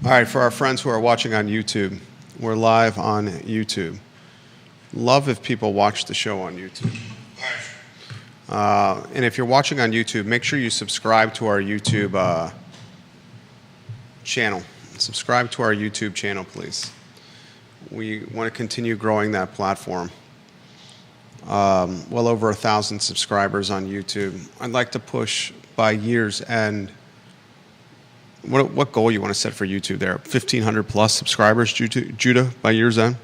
All right, for our friends who are watching on YouTube, we're live on YouTube. Love if people watch the show on YouTube. And if you're watching on YouTube, make sure you subscribe to our YouTube channel. Subscribe to our YouTube channel, please. We want to continue growing that platform. Well over 1,000 subscribers on YouTube. I'd like to push by year's end. What goal you want to set for YouTube there? 1,500 plus subscribers, Judah, by year's end?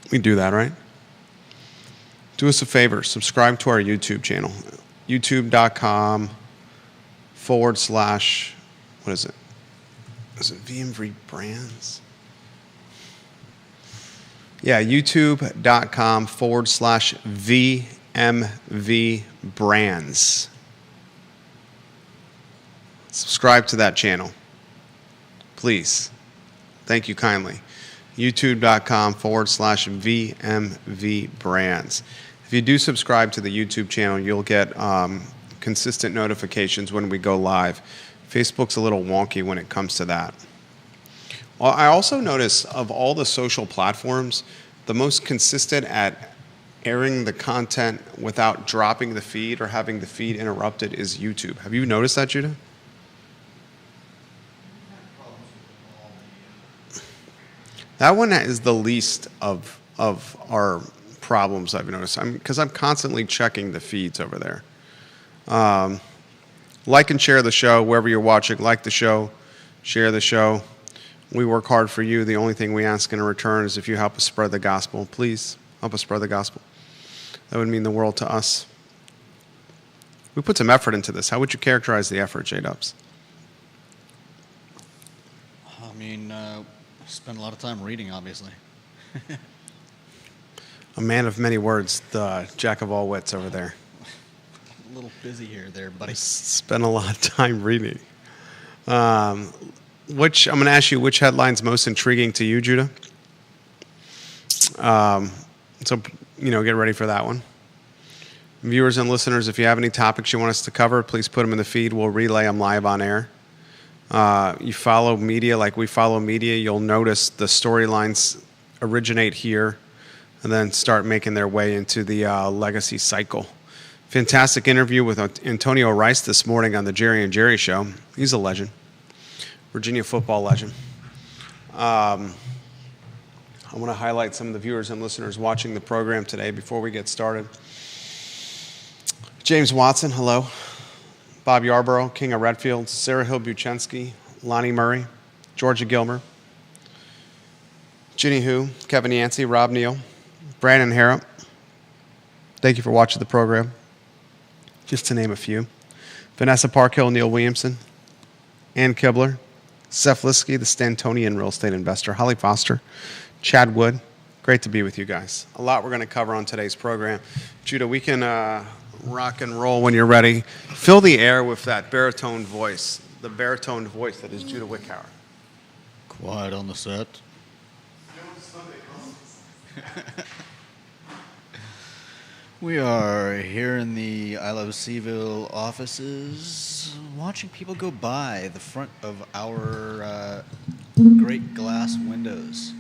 We can do that, right? Do us a favor. Subscribe to our YouTube channel. YouTube.com/, what is it? Is it VMV Brands? Yeah, youtube.com/VMV Brands. Subscribe to that channel, please. Thank you kindly. youtube.com/VMV Brands. If you do subscribe to the YouTube channel, you'll get consistent notifications when we go live. Facebook's a little wonky when it comes to that. Well, I also notice of all the social platforms, the most consistent at airing the content without dropping the feed or having the feed interrupted is YouTube. Have you noticed that, Judah? That one is the least of our problems I've noticed. Because I'm constantly checking the feeds over there. Like and share the show wherever you're watching. Like the show, share the show. We work hard for you. The only thing we ask in return is if you help us spread the gospel. Please help us spread the gospel. That would mean the world to us. We put some effort into this. How would you characterize the effort, J-Dubs? Spend a lot of time reading, obviously. A man of many words, the jack of all wits over there. A little busy here, buddy. Spend a lot of time reading. I'm going to ask you, which headline's most intriguing to you, Judah? So, get ready for that one. Viewers and listeners, if you have any topics you want us to cover, please put them in the feed. We'll relay them live on air. You follow media like we follow media, you'll notice the storylines originate here and then start making their way into the legacy cycle. Fantastic interview with Antonio Rice this morning on the Jerry and Jerry Show. He's a legend. Virginia football legend. I want to highlight some of the viewers and listeners watching the program today before we get started. James Watson, hello. Bob Yarborough, King of Redfield, Sarah Hill Buchensky, Lonnie Murray, Georgia Gilmer, Ginny Hu, Kevin Yancey, Rob Neal, Brandon Harrop. Thank you for watching the program. Just to name a few. Vanessa Parkhill, Neil Williamson, Ann Kibler, Seth Liskey, the Stantonian real estate investor, Holly Foster, Chad Wood. Great to be with you guys. A lot we're going to cover on today's program. Judah, we can rock and roll when you're ready. Fill the air with that baritone voice, the baritone voice that is Judah Wickhauer. Quiet on the set. We are here in the I Love Seville offices, watching people go by the front of our great glass windows.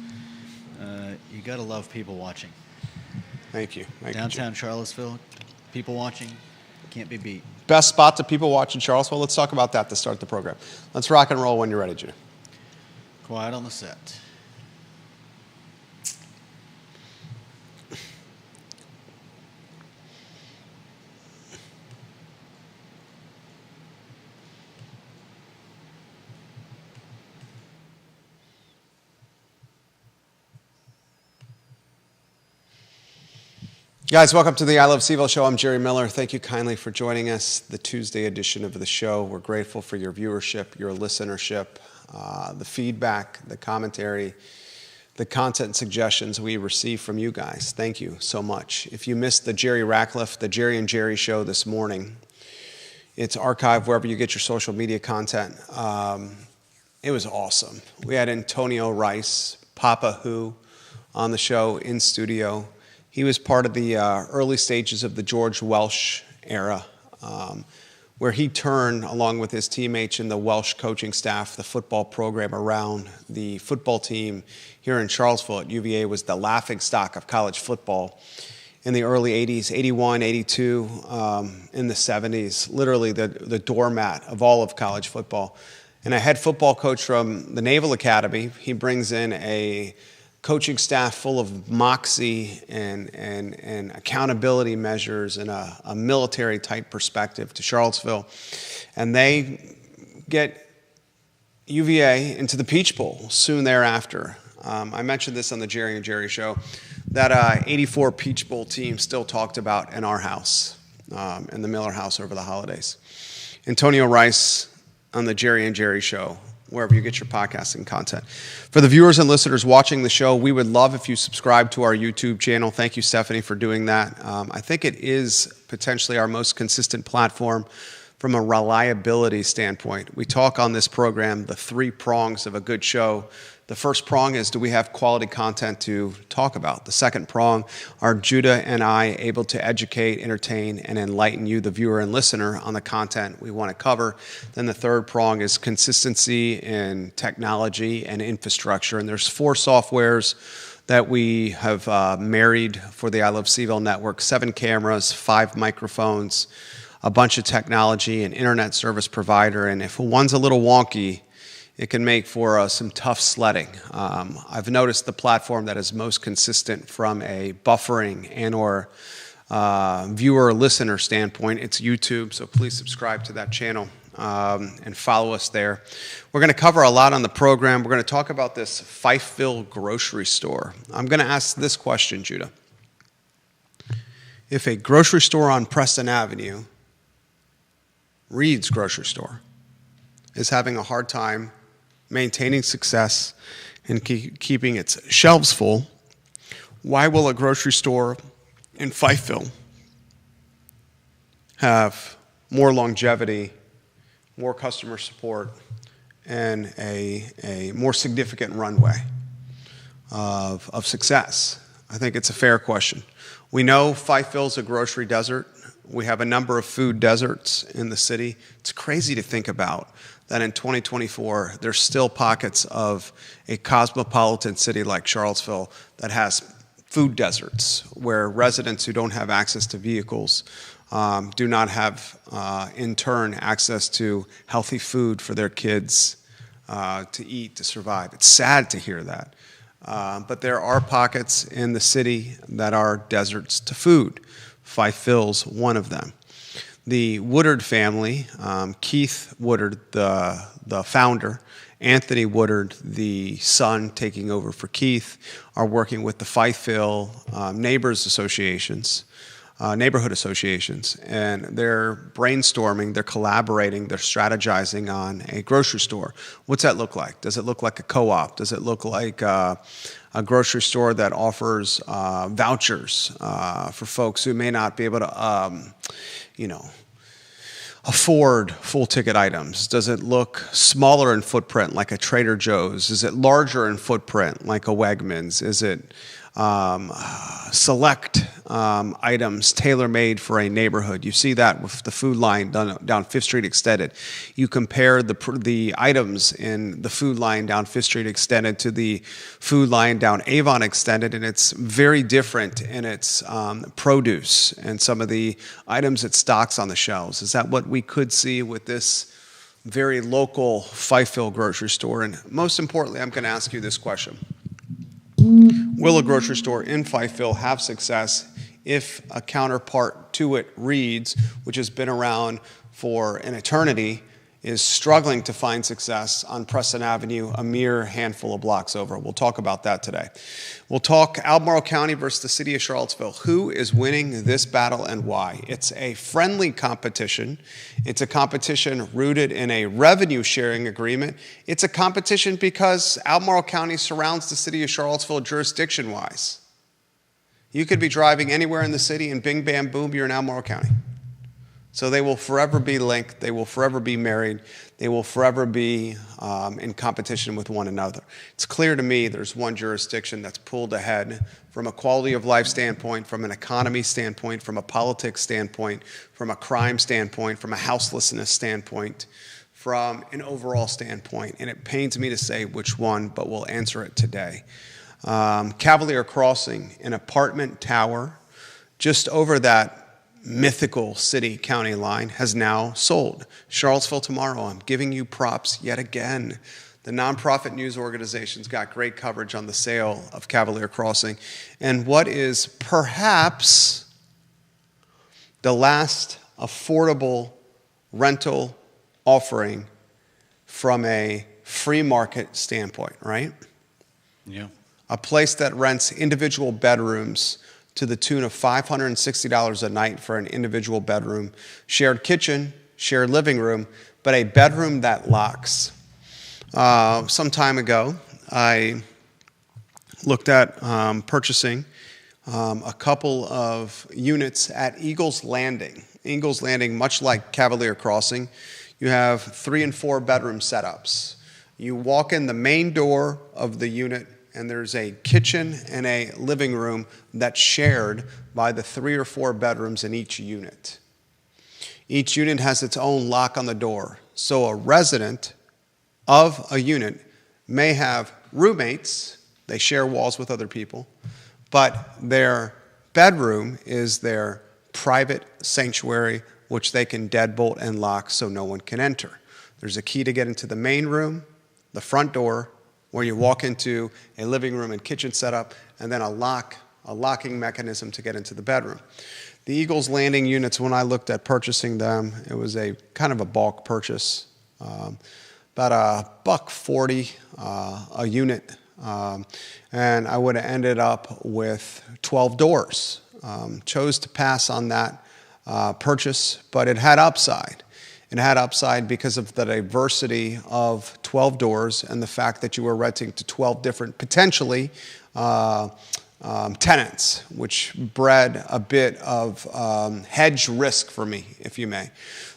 You gotta love people watching. Thank you. Downtown Charlottesville, people watching, can't be beat. Best spot to people watch in Charlottesville? Let's talk about that to start the program. Let's rock and roll when you're ready, Judah. Quiet on the set. Guys, welcome to the I Love Seville Show. I'm Jerry Miller. Thank you kindly for joining us, the Tuesday edition of the show. We're grateful for your viewership, your listenership, the feedback, the commentary, the content suggestions we receive from you guys. Thank you so much. If you missed the Jerry Ratcliffe, the Jerry and Jerry Show this morning, it's archived wherever you get your social media content. It was awesome. We had Antonio Rice, Papa Who, on the show in studio. He was part of the early stages of the George Welsh era where he turned, along with his teammates and the Welsh coaching staff, the football program around. The football team here in Charlottesville at UVA was the laughingstock of college football in the early 80s, 81, 82, in the 70s, literally the doormat of all of college football. And a head football coach from the Naval Academy, he brings in a coaching staff full of moxie and accountability measures and a military-type perspective to Charlottesville. And they get UVA into the Peach Bowl soon thereafter. I mentioned this on the Jerry and Jerry show. That 84 Peach Bowl team still talked about in our house, in the Miller house over the holidays. Antonio Rice on the Jerry and Jerry show, wherever you get your podcasting content. For the viewers and listeners watching the show, we would love if you subscribe to our YouTube channel. Thank you, Stephanie, for doing that. I think it is potentially our most consistent platform from a reliability standpoint. We talk on this program the three prongs of a good show. The first prong is, do we have quality content to talk about? The second prong, are Judah and I able to educate, entertain, and enlighten you, the viewer and listener, on the content we want to cover? Then the third prong is consistency in technology and infrastructure. And there's 4 softwares that we have married for the I Love CVille network: 7 cameras, 5 microphones, a bunch of technology, an internet service provider. And if one's a little wonky, it can make for some tough sledding. I've noticed the platform that is most consistent from a buffering and or viewer-listener standpoint, it's YouTube, so please subscribe to that channel and follow us there. We're going to cover a lot on the program. We're going to talk about this Fifeville grocery store. I'm going to ask this question, Judah. If a grocery store on Preston Avenue, Reed's grocery store, is having a hard time maintaining success and keeping its shelves full, why will a grocery store in Fifeville have more longevity, more customer support, and a more significant runway of success? I think it's a fair question. We know Fifeville's a grocery desert. We have a number of food deserts in the city. It's crazy to think about that in 2024, there's still pockets of a cosmopolitan city like Charlottesville that has food deserts where residents who don't have access to vehicles do not have, in turn, access to healthy food for their kids to eat, to survive. It's sad to hear that. But there are pockets in the city that are deserts to food. Fifeville's one of them. The Woodard family, Keith Woodard, the founder, Anthony Woodard, the son taking over for Keith, are working with the Fifeville neighborhood associations, and they're brainstorming, they're collaborating, they're strategizing on a grocery store. What's that look like? Does it look like a co-op? Does it look like a grocery store that offers vouchers for folks who may not be able to, afford full ticket items? Does it look smaller in footprint like a Trader Joe's? Is it larger in footprint like a Wegmans? Is it select items tailor-made for a neighborhood? You see that with the Food Line down Fifth Street Extended. You compare the items in the Food Line down Fifth Street Extended to the Food Line down Avon Extended, and it's very different in its produce and some of the items it stocks on the shelves. Is that what we could see with this very local Fifeville grocery store? And most importantly, I'm going to ask you this question. Will a grocery store in Fifeville have success if a counterpart to it, Reed's, which has been around for an eternity, is struggling to find success on Preston Avenue, a mere handful of blocks over? We'll talk about that today. We'll talk Albemarle County versus the city of Charlottesville. Who is winning this battle and why? It's a friendly competition. It's a competition rooted in a revenue sharing agreement. It's a competition because Albemarle County surrounds the city of Charlottesville jurisdiction-wise. You could be driving anywhere in the city and bing, bam, boom, you're in Albemarle County. So they will forever be linked. They will forever be married. They will forever be in competition with one another. It's clear to me there's one jurisdiction that's pulled ahead from a quality of life standpoint, from an economy standpoint, from a politics standpoint, from a crime standpoint, from a houselessness standpoint, from an overall standpoint. And it pains me to say which one, but we'll answer it today. Cavalier Crossing, an apartment tower just over that mythical city-county line, has now sold. Charlottesville Tomorrow, I'm giving you props yet again. The nonprofit news organizations got great coverage on the sale of Cavalier Crossing. And what is perhaps the last affordable rental offering from a free market standpoint, right? Yeah. A place that rents individual bedrooms to the tune of $560 a night for an individual bedroom, shared kitchen, shared living room, but a bedroom that locks. Some time ago, I looked at purchasing a couple of units at Eagles Landing. Eagles Landing, much like Cavalier Crossing, you have 3 and 4 bedroom setups. You walk in the main door of the unit, and there's a kitchen and a living room that's shared by the 3 or 4 bedrooms in each unit. Each unit has its own lock on the door. So a resident of a unit may have roommates, they share walls with other people, but their bedroom is their private sanctuary, which they can deadbolt and lock so no one can enter. There's a key to get into the main room, the front door, where you walk into a living room and kitchen setup, and then a locking mechanism to get into the bedroom. The Eagles Landing units, when I looked at purchasing them, it was a kind of a bulk purchase, about $140 a unit, and I would have ended up with 12 doors. Chose to pass on that purchase, but it had upside. It had upside because of the diversity of 12 doors and the fact that you were renting to 12 different, potentially, tenants, which bred a bit of hedge risk for me, if you may.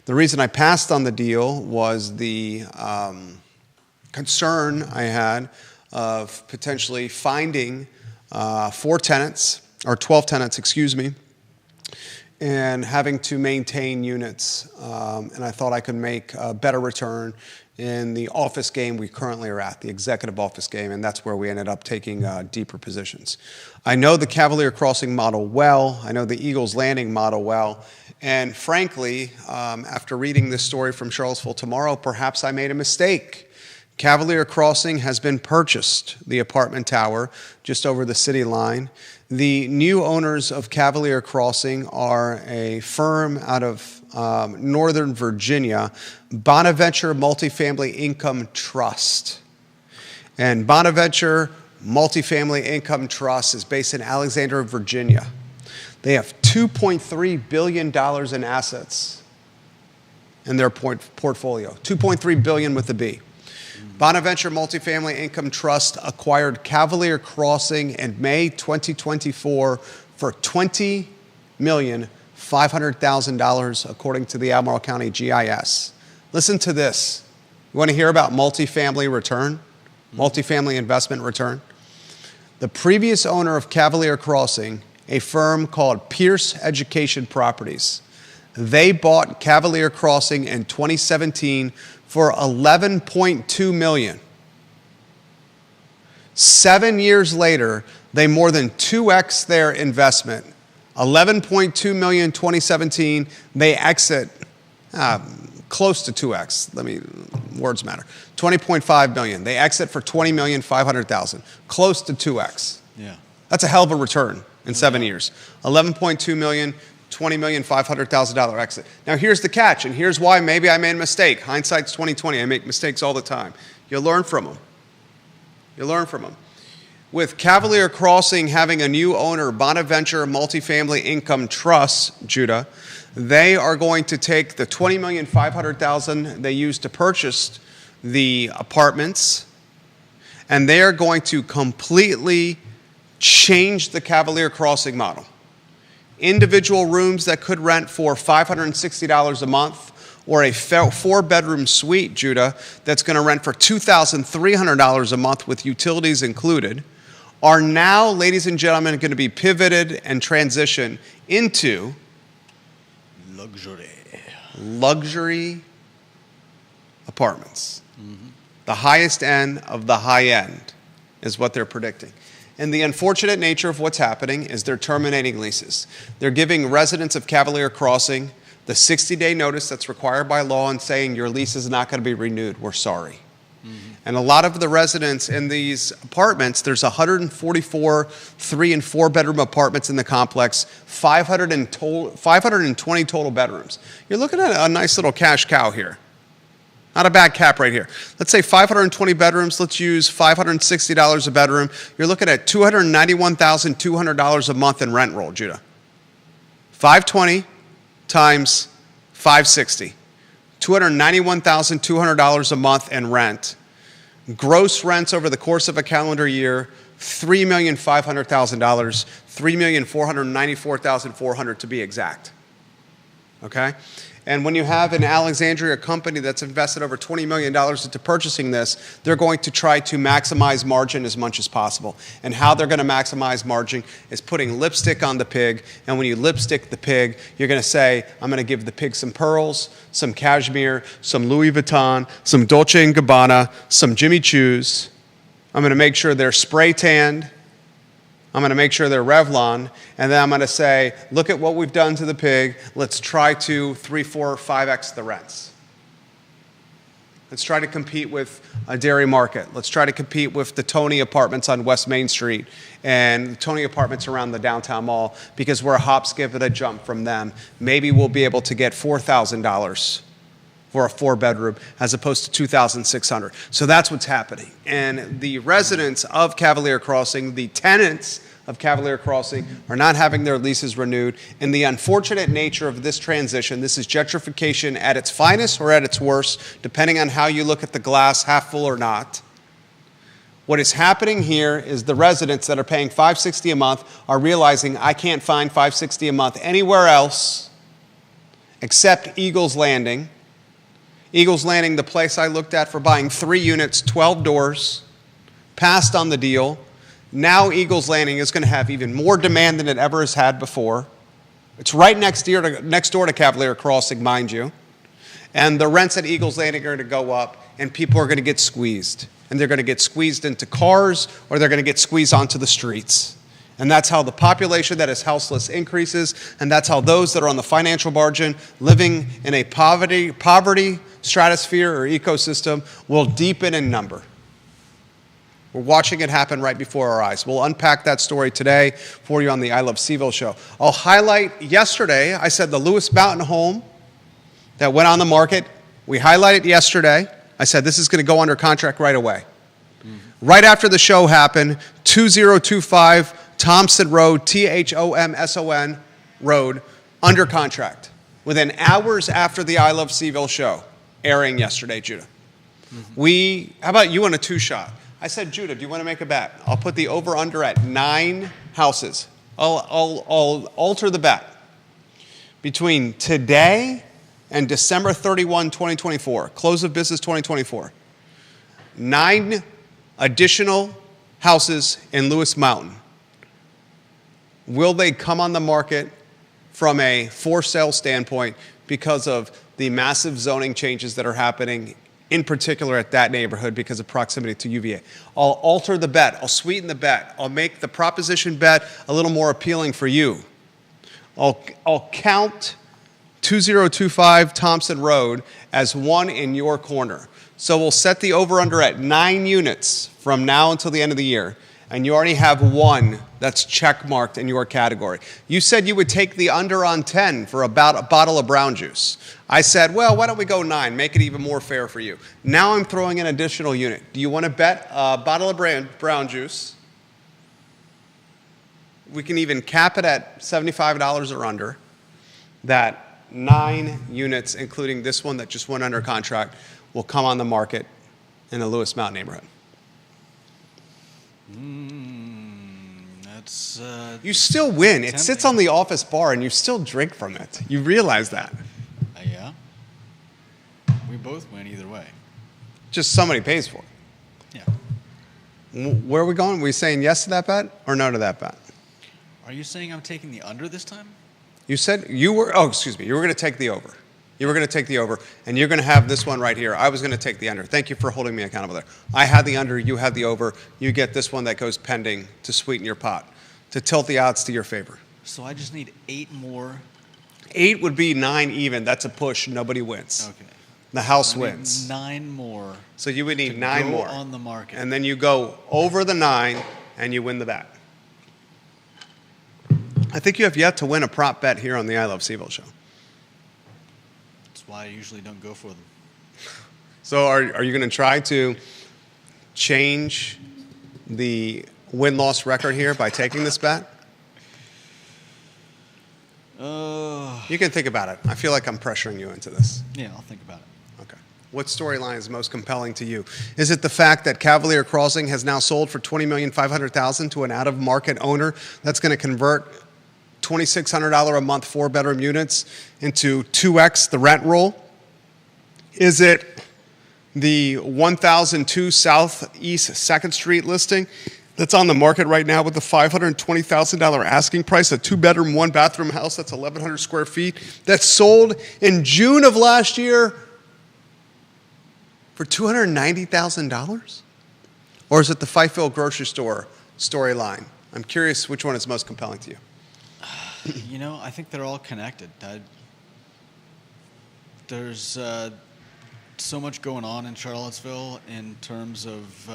The reason I passed on the deal was the concern I had of potentially finding 4 tenants, or 12 tenants, excuse me, and having to maintain units. And I thought I could make a better return in the office game we currently are at, the executive office game, and that's where we ended up taking deeper positions. I know the Cavalier Crossing model well. I know the Eagles Landing model well. And frankly, after reading this story from Charlottesville Tomorrow, perhaps I made a mistake. Cavalier Crossing has been purchased, the apartment tower, just over the city line. The new owners of Cavalier Crossing are a firm out of Northern Virginia, Bonaventure Multifamily Income Trust. And Bonaventure Multifamily Income Trust is based in Alexandria, Virginia. They have $2.3 billion in assets in their portfolio, $2.3 billion with a B. Bonaventure Multifamily Income Trust acquired Cavalier Crossing in May 2024 for $20,500,000, according to the Albemarle County GIS. Listen to this. You want to hear about multifamily return? Multifamily investment return? The previous owner of Cavalier Crossing, a firm called Pierce Education Properties, they bought Cavalier Crossing in 2017 for $11.2 million. 7 years later, they more than 2x their investment. $11.2 million 2017, they exit close to 2x. Words matter. $20.5 million. They exit for $20,500,000. Close to 2x. Yeah. That's a hell of a return in 7 years. $11.2 million. $20,500,000 exit. Now here's the catch, and here's why maybe I made a mistake. Hindsight's 20/20. I make mistakes all the time. You learn from them. You learn from them. With Cavalier Crossing having a new owner, Bonaventure Multifamily Income Trust, Judah, they are going to take the $20,500,000 they used to purchase the apartments, and they are going to completely change the Cavalier Crossing model. individual rooms that could rent for $560 a month, or a 4-bedroom suite, Judah, that's going to rent for $2,300 a month with utilities included, are now, ladies and gentlemen, going to be pivoted and transitioned into luxury apartments. The highest end of the high end is what they're predicting. And the unfortunate nature of what's happening is they're terminating leases. They're giving residents of Cavalier Crossing the 60-day notice that's required by law and saying your lease is not going to be renewed. We're sorry. And a lot of the residents in these apartments, there's 144 3- and 4-bedroom apartments in the complex, 520 total bedrooms. You're looking at a nice little cash cow here. Not a bad cap right here. Let's say 520 bedrooms. Let's use $560 a bedroom. You're looking at $291,200 a month in rent roll, Judah. 520 times 560. $291,200 a month in rent. Gross rents over the course of a calendar year, $3,500,000, $3,494,400 to be exact. Okay? And when you have an Alexandria company that's invested over $20 million into purchasing this, they're going to try to maximize margin as much as possible. And how they're going to maximize margin is putting lipstick on the pig. And when you lipstick the pig, you're going to say, I'm going to give the pig some pearls, some cashmere, some Louis Vuitton, some Dolce & Gabbana, some Jimmy Choo's. I'm going to make sure they're spray tanned. I'm going to make sure they're Revlon, and then I'm going to say, look at what we've done to the pig. Let's try to 3, 4, 5x the rents. Let's try to compete with a dairy market. Let's try to compete with the Tony Apartments on West Main Street and the Tony Apartments around the downtown mall, because we're a hop, skip, and a jump from them. Maybe we'll be able to get $4,000 for a 4-bedroom as opposed to $2,600. So that's what's happening. And the residents of Cavalier Crossing, the tenants of Cavalier Crossing, are not having their leases renewed. And the unfortunate nature of this transition, this is gentrification at its finest or at its worst, depending on how you look at the glass, half full or not. What is happening here is the residents that are paying $560 a month are realizing I can't find $560 a month anywhere else except Eagles Landing. Eagles Landing, the place I looked at for buying 3 units, 12 doors, passed on the deal. Now Eagles Landing is going to have even more demand than it ever has had before. It's right next door to Cavalier Crossing, mind you. And the rents at Eagles Landing are going to go up, and people are going to get squeezed. And they're going to get squeezed into cars, or they're going to get squeezed onto the streets. And that's how the population that is houseless increases, and that's how those that are on the financial margin, living in a poverty stratosphere or ecosystem, will deepen in number. We're watching it happen right before our eyes. We'll unpack that story today for you on the I Love CVille show. I'll highlight yesterday, I said the Lewis Mountain home that went on the market. We highlighted yesterday. I said this is going to go under contract right away. Right after the show happened, 2025 Thompson Road, Thomson Road, under contract. Within hours after the I Love CVille show airing yesterday, Judah. How about you on a 2-shot? I said, Judah, do you want to make a bet? I'll put the over-under at 9 houses. I'll alter the bet. Between today and December 31, 2024, close of business 2024, 9 additional houses in Lewis Mountain. Will they come on the market from a for-sale standpoint because of the massive zoning changes that are happening, in particular at that neighborhood because of proximity to UVA? I'll alter the bet. I'll sweeten the bet. I'll make the proposition bet a little more appealing for you. I'll count 2025 Thompson Road as one in your corner. So we'll set the over-under at 9 units from now until the end of the year, and you already have 1 that's check-marked in your category. You said you would take the under on 10 for about a bottle of brown juice. I said, well, why don't we go 9, make it even more fair for you. Now I'm throwing an additional unit. Do you want to bet a bottle of brown juice? We can even cap it at $75 or under. That 9 units, including this one that just went under contract, will come on the market in the Lewis Mountain neighborhood. That's You still win. It sits tempting. on the office bar and you still drink from it. You realize that. Yeah. We both win either way. Just somebody pays for it. Yeah. Where are we going? Are we saying yes to that bet or no to that bet? Are you saying I'm taking the under this time? You said you were, oh, excuse me, you were going to take the over. You were going to take the over, and you're going to have this one right here. I was going to take the under. Thank you for holding me accountable there. I had the under, you had the over. You get this one that goes pending to sweeten your pot, to tilt the odds to your favor. So I just need 8 more. 8 would be 9 even. That's a push. Nobody wins. Okay. The house I need wins. 9 more. So you would need to 9 go more. on the market. And then you go over the 9, and you win the bet. I think you have yet to win a prop bet here on the I Love Seville show. That's why I usually don't go for them. So are you going to try to change the win-loss record here by taking this bet? You can think about it. I feel like I'm pressuring you into this. Yeah, I'll think about it. Okay. What storyline is most compelling to you? Is it the fact that Cavalier Crossing has now sold for $20,500,000 to an out-of-market owner that's going to convert $2,600 a month 4-bedroom units into 2x the rent roll? Is it the 1002 Southeast 2nd Street listing that's on the market right now with the $520,000 asking price, a 2-bedroom, 1-bathroom house that's 1,100 square feet, that sold in June of last year for $290,000? Or is it the Fifeville grocery store storyline? I'm curious which one is most compelling to you. You know, I think they're all connected. There's so much going on in Charlottesville in terms of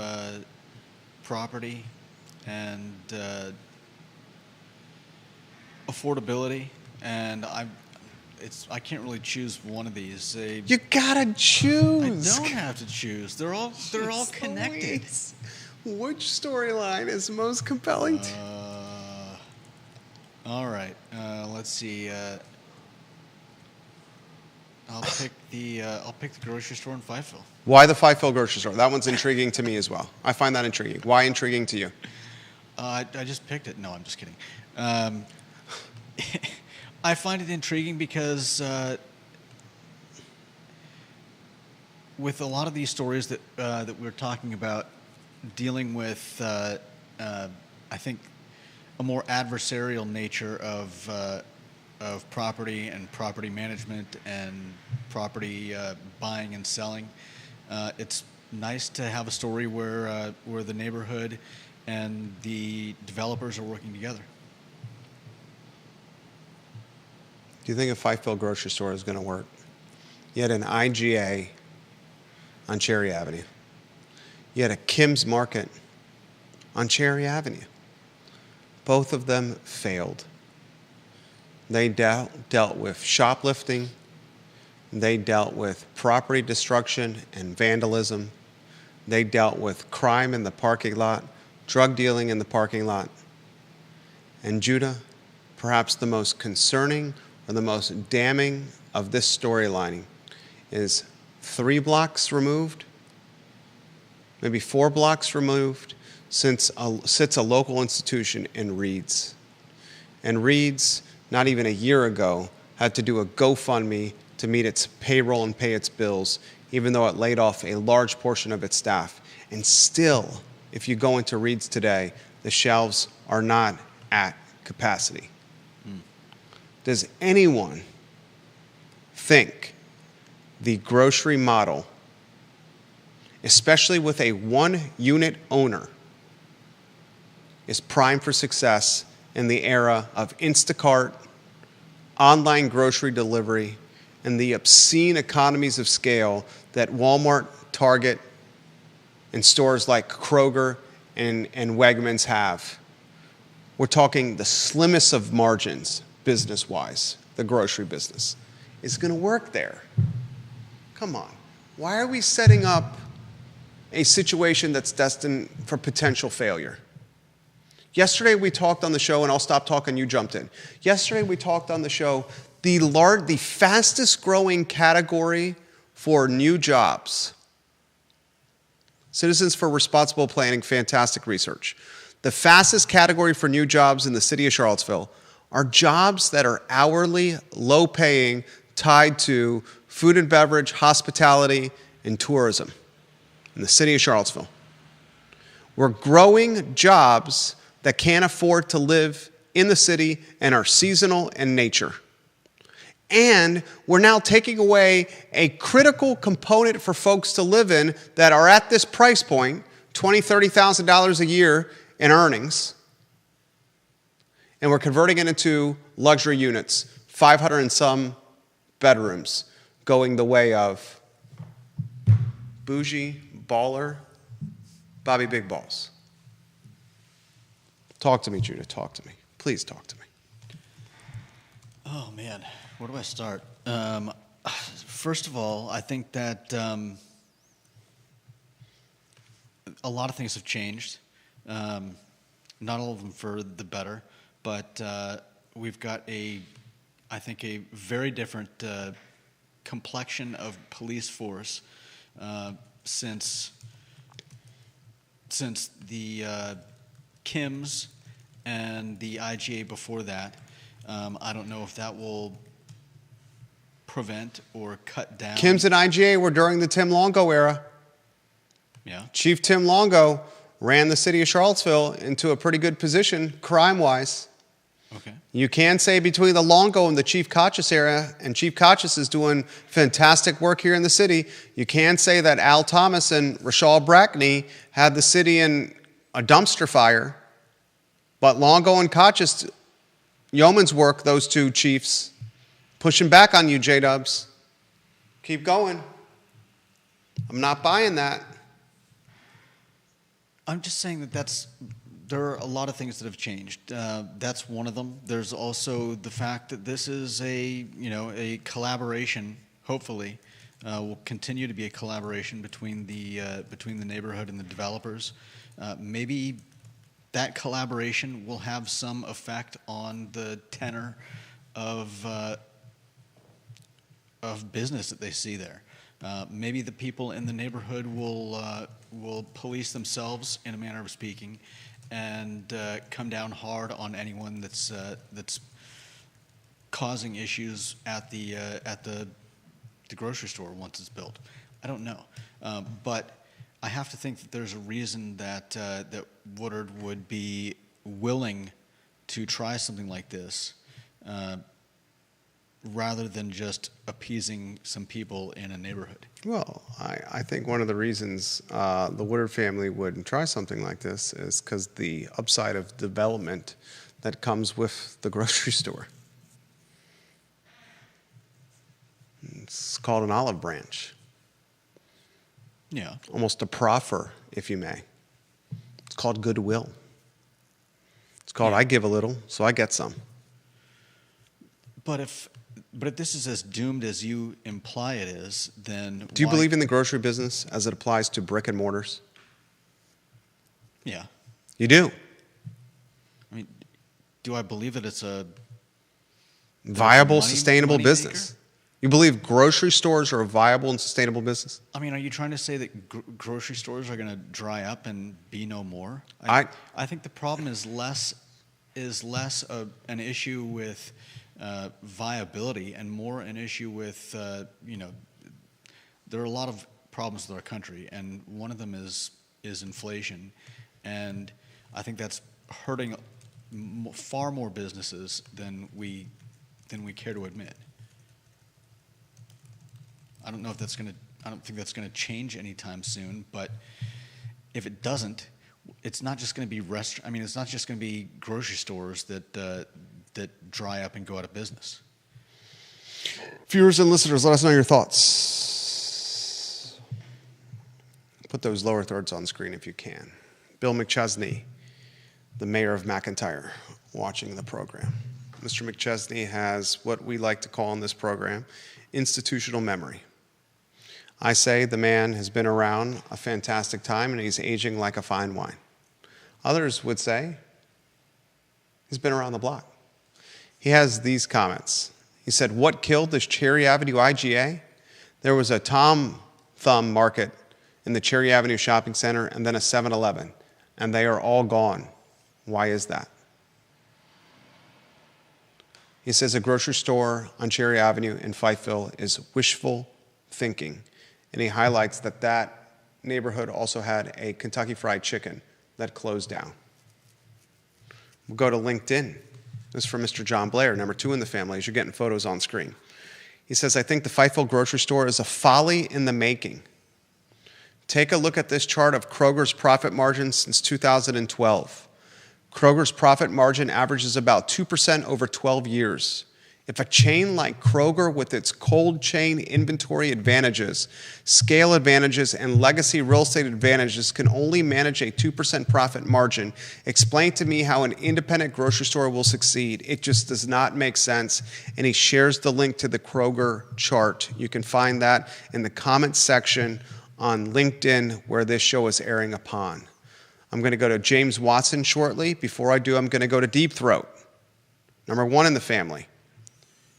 property and affordability, and I can't really choose one of these. You gotta choose. I don't have to choose. They're all connected. Which storyline is most compelling? All right. Let's see. I'll pick the grocery store in Fifeville. Why the Fifeville grocery store? That one's intriguing to me as well. I find that intriguing. Why intriguing to you? I just picked it. No, I'm just kidding. I find it intriguing because with a lot of these stories that we're talking about, dealing with, I think, a more adversarial nature of property and property management and property buying and selling. It's nice to have a story where the neighborhood and the developers are working together. Do you think a Fifeville grocery store is going to work? You had an IGA on Cherry Avenue. You had a Kim's Market on Cherry Avenue. Both of them failed. They dealt with shoplifting. They dealt with property destruction and vandalism. They dealt with crime in the parking lot, drug dealing in the parking lot. And Judah, perhaps the most concerning or the most damning of this storyline is 3 blocks removed, maybe 4 blocks removed, sits a local institution in Reeds. And Reeds, not even a year ago, had to do a GoFundMe to meet its payroll and pay its bills, even though it laid off a large portion of its staff. And still, if you go into Reeds today, the shelves are not at capacity. Does anyone think the grocery model, especially with a 1-unit owner, is primed for success in the era of Instacart, online grocery delivery, and the obscene economies of scale that Walmart, Target, and stores like Kroger and Wegmans have? We're talking the slimmest of margins, business-wise, the grocery business. Is going to work there. Come on. Why are we setting up a situation that's destined for potential failure? Yesterday we talked on the show, and I'll stop talking, you jumped in. Yesterday we talked on the show, the fastest growing category for new jobs. Citizens for Responsible Planning, fantastic research. The fastest category for new jobs in the city of Charlottesville are jobs that are hourly, low-paying, tied to food and beverage, hospitality, and tourism in the city of Charlottesville. We're growing jobs that can't afford to live in the city and are seasonal in nature. And we're now taking away a critical component for folks to live in that are at this price point, $20,000, $30,000 a year in earnings, and we're converting it into luxury units, 500 and some bedrooms, going the way of bougie, baller, Bobby Big Balls. Talk to me, Judah. Talk to me. Please talk to me. Oh, man. Where do I start? First of all, I think that a lot of things have changed. Not all of them for the better, but we've got I think a very different complexion of police force since the Kims and the IGA before that. I don't know if that will prevent or cut down. Kims and IGA were during the Tim Longo era. Yeah. Chief Tim Longo ran the city of Charlottesville into a pretty good position crime-wise. Okay. You can say between the Longo and the Chief Kachis era, and Chief Kachis is doing fantastic work here in the city, you can say that Al Thomas and Rashal Brackney had the city in a dumpster fire, but Longo and Kachis, yeoman's work, those two chiefs, pushing back on you, J-Dubs. Keep going. I'm not buying that. I'm just saying that there are a lot of things that have changed. That's one of them. There's also the fact that this is a collaboration. Hopefully, will continue to be a collaboration between the neighborhood and the developers. Maybe that collaboration will have some effect on the tenor of business that they see there. Maybe the people in the neighborhood will police themselves, in a manner of speaking, and come down hard on anyone that's causing issues at the grocery store once it's built. I don't know, but I have to think that there's a reason that Woodard would be willing to try something like this, rather than just appeasing some people in a neighborhood. Well, I think one of the reasons the Woodard family would try something like this is because the upside of development that comes with the grocery store. It's called an olive branch. Yeah. Almost a proffer, if you may. It's called goodwill. It's called I give a little, so I get some. But if this is as doomed as you imply it is, then Do you believe in the grocery business as it applies to brick and mortars? Yeah. You do? I mean, do I believe that it's a Viable, money sustainable maker? business. You believe grocery stores are a viable and sustainable business? I mean, are you trying to say that grocery stores are going to dry up and be no more? I think the problem is less an issue with viability and more an issue with there are a lot of problems with our country, and one of them is inflation, and I think that's hurting far more businesses than we care to admit. I don't think that's gonna change anytime soon. But if it doesn't, it's not just gonna be it's not just gonna be grocery stores that dry up and go out of business. Viewers and listeners, let us know your thoughts. Put those lower thirds on screen if you can. Bill McChesney, the mayor of McIntyre, watching the program. Mr. McChesney has what we like to call in this program institutional memory. I say the man has been around a fantastic time and he's aging like a fine wine. Others would say he's been around the block. He has these comments. He said, what killed this Cherry Avenue IGA? There was a Tom Thumb market in the Cherry Avenue Shopping Center and then a 7-Eleven, and they are all gone. Why is that? He says a grocery store on Cherry Avenue in Fifeville is wishful thinking. And he highlights that that neighborhood also had a Kentucky Fried Chicken that closed down. We'll go to LinkedIn. This is from Mr. John Blair, number 2 in the family, as you're getting photos on screen. He says, I think the Fifeville grocery store is a folly in the making. Take a look at this chart of Kroger's profit margin since 2012. Kroger's profit margin averages about 2% over 12 years. If a chain like Kroger, with its cold chain inventory advantages, scale advantages, and legacy real estate advantages, can only manage a 2% profit margin, explain to me how an independent grocery store will succeed. It just does not make sense. And he shares the link to the Kroger chart. You can find that in the comments section on LinkedIn, where this show is airing upon. I'm going to go to James Watson shortly. Before I do, I'm going to go to Deep Throat, number 1 in the family.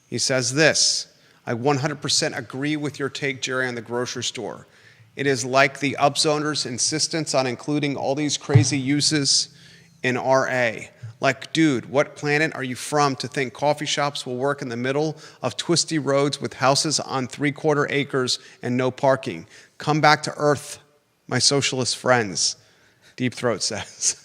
He says this, I 100% agree with your take, Jerry, on the grocery store. It is like the upzoners' insistence on including all these crazy uses in RA. Like, dude, what planet are you from to think coffee shops will work in the middle of twisty roads with houses on 3/4 acres and no parking? Come back to Earth, my socialist friends, Deep Throat says.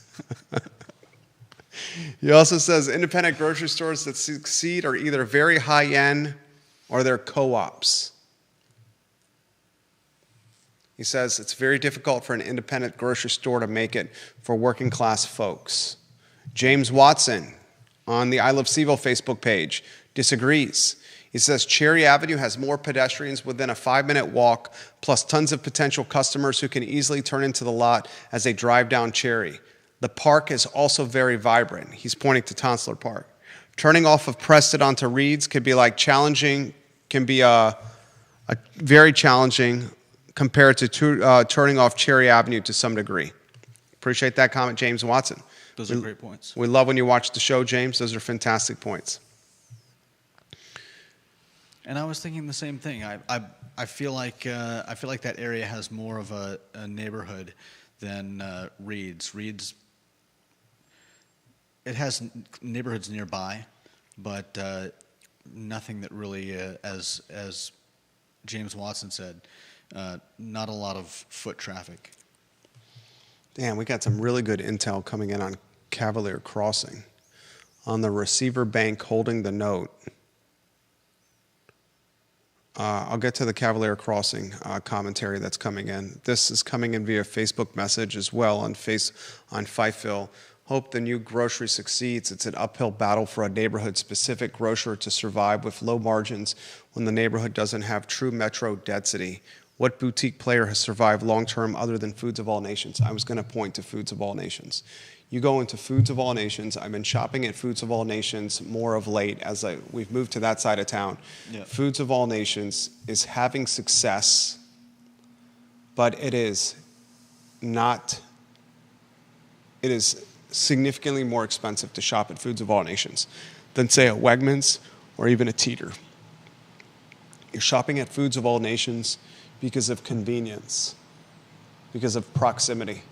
He also says independent grocery stores that succeed are either very high-end or they're co-ops. He says it's very difficult for an independent grocery store to make it for working class folks. James Watson on the I Love Seville Facebook page disagrees. He says Cherry Avenue has more pedestrians within a 5-minute walk, plus tons of potential customers who can easily turn into the lot as they drive down Cherry. The park is also very vibrant. He's pointing to Tonsler Park. Turning off of Preston onto Reeds can be very challenging compared to turning off Cherry Avenue to some degree. Appreciate that comment, James Watson. Those are great points. We love when you watch the show, James. Those are fantastic points. And I was thinking the same thing. I feel like that area has more of a neighborhood than Reeds. Reeds, it has neighborhoods nearby, but nothing that really, as James Watson said, not a lot of foot traffic. Damn, we got some really good intel coming in on Cavalier Crossing. On the receiver bank holding the note. I'll get to the Cavalier Crossing commentary that's coming in. This is coming in via Facebook message as well on Fifeville. Hope the new grocery succeeds. It's an uphill battle for a neighborhood-specific grocer to survive with low margins when the neighborhood doesn't have true metro density. What boutique player has survived long-term other than Foods of All Nations? I was going to point to Foods of All Nations. You go into Foods of All Nations. I've been shopping at Foods of All Nations more of late as we've moved to that side of town. Yeah. Foods of All Nations is having success, but it is significantly more expensive to shop at Foods of All Nations than, say, a Wegmans or even a Teeter. You're shopping at Foods of All Nations because of convenience, because of proximity.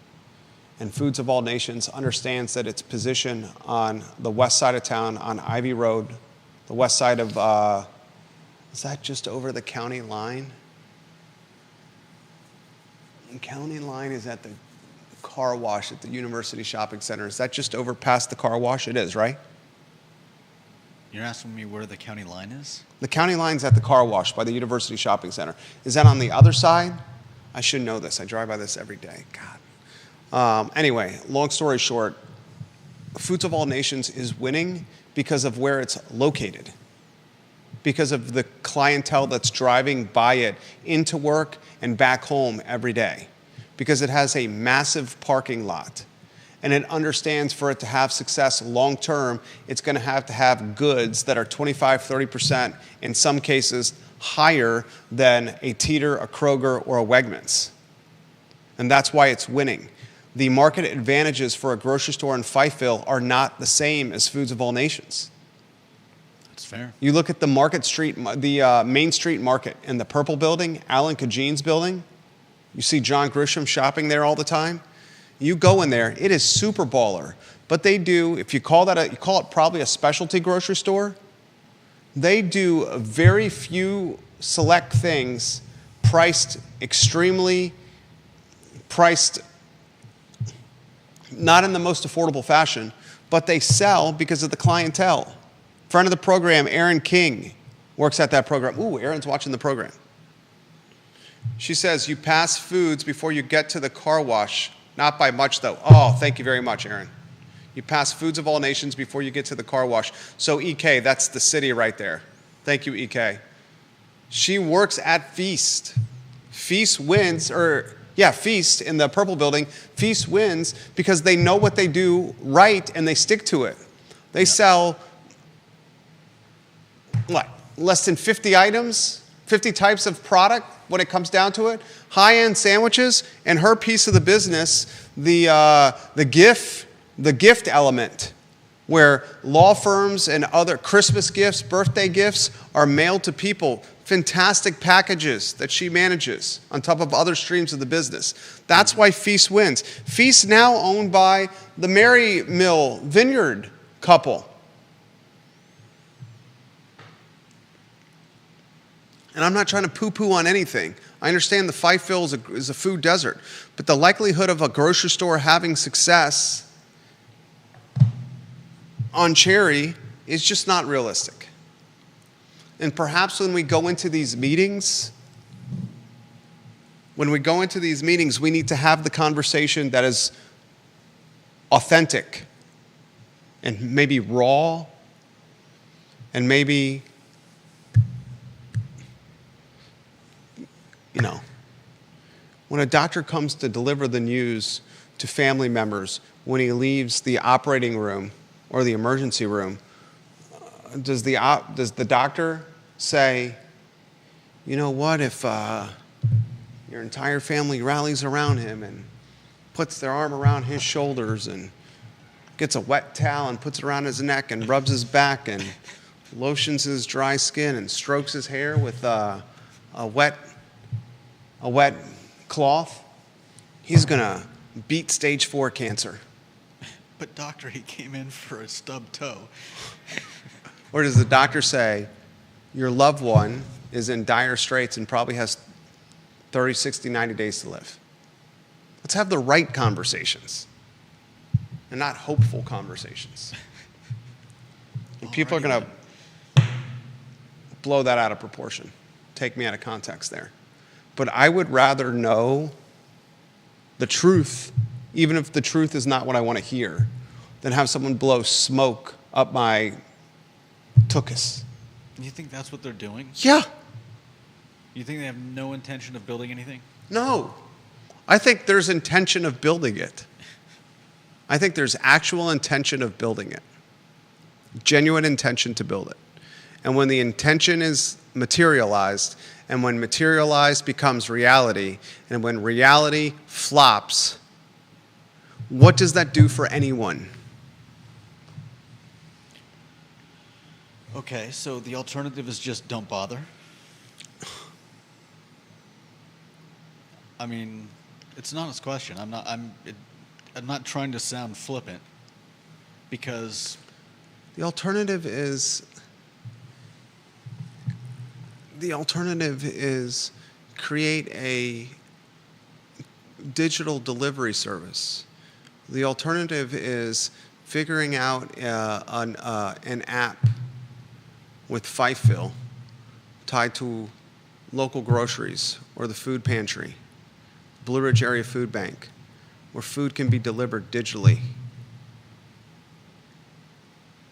And Foods of All Nations understands that its position on the west side of town on Ivy Road, the west side of, is that just over the county line? The county line is at the car wash at the University Shopping Center. Is that just over past the car wash? It is, right? You're asking me where the county line is? The county line's at the car wash by the University Shopping Center. Is that on the other side? I should know this. I drive by this every day. God. Anyway, long story short, Foods of All Nations is winning because of where it's located, because of the clientele that's driving by it into work and back home every day, because it has a massive parking lot. And it understands for it to have success long term, it's going to have goods that are 25, 30%, in some cases higher than a Teeter, a Kroger, or a Wegmans. And that's why it's winning. The market advantages for a grocery store in Fifeville are not the same as Foods of All Nations. That's fair. You look at the Main Street Market in the Purple Building, Alan Kajine's building. You see John Grisham shopping there all the time. You go in there, it is super baller. But they do, if you call you call it probably a specialty grocery store, they do very few select things priced not in the most affordable fashion, but they sell because of the clientele. Friend of the program, Erin King, works at that program. Ooh, Erin's watching the program. She says, you pass foods before you get to the car wash. Not by much, though. Oh, thank you very much, Erin. You pass foods of all nations before you get to the car wash. So EK, that's the city right there. Thank you, EK. She works at Feast. Feast wins in the purple building. Feast wins because they know what they do right and they stick to it. They sell, less than 50 items, 50 types of product when it comes down to it. High-end sandwiches, and her piece of the business, the gift element, where law firms and other Christmas gifts, birthday gifts are mailed to people. Fantastic packages that she manages on top of other streams of the business. That's why Feast wins. Feast now owned by the Mary Mill Vineyard couple. And I'm not trying to poo-poo on anything. I understand the Fifeville is a food desert, but the likelihood of a grocery store having success on Cherry is just not realistic. And perhaps when we go into these meetings, we need to have the conversation that is authentic and maybe raw and maybe, when a doctor comes to deliver the news to family members when he leaves the operating room or the emergency room, does the doctor say, you know what, if your entire family rallies around him and puts their arm around his shoulders and gets a wet towel and puts it around his neck and rubs his back and lotions his dry skin and strokes his hair with a wet cloth, he's going to beat stage 4 cancer. But doctor, he came in for a stubbed toe. Or does the doctor say, your loved one is in dire straits and probably has 30, 60, 90 days to live? Let's have the right conversations and not hopeful conversations. And people are going to blow that out of proportion, take me out of context there. But I would rather know the truth, even if the truth is not what I want to hear, than have someone blow smoke up my tuchus. You think that's what they're doing? Yeah. You think they have no intention of building anything? No. I think there's intention of building it. I think there's actual intention of building it. Genuine intention to build it. And when the intention is materialized, and when materialized becomes reality, and when reality flops, what does that do for anyone? Okay, so the alternative is just don't bother. I mean, it's an honest question. I'm not trying to sound flippant, because The alternative is create a digital delivery service. The alternative is figuring out an app with Fifeville tied to local groceries or the food pantry, Blue Ridge Area Food Bank, where food can be delivered digitally,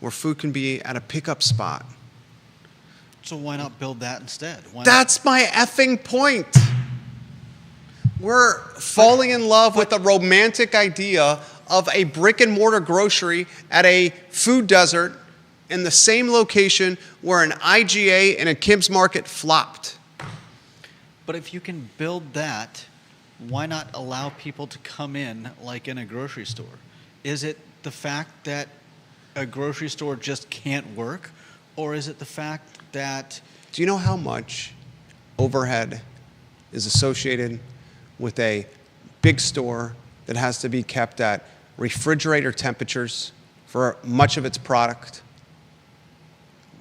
where food can be at a pickup spot. So why not build that instead? That's my effing point. We're falling in love with the romantic idea of a brick and mortar grocery at a food desert in the same location where an IGA and a Kim's Market flopped. But if you can build that, why not allow people to come in like in a grocery store? Is it the fact that a grocery store just can't work? Or is it the fact that... Do you know how much overhead is associated with a big store that has to be kept at refrigerator temperatures for much of its product.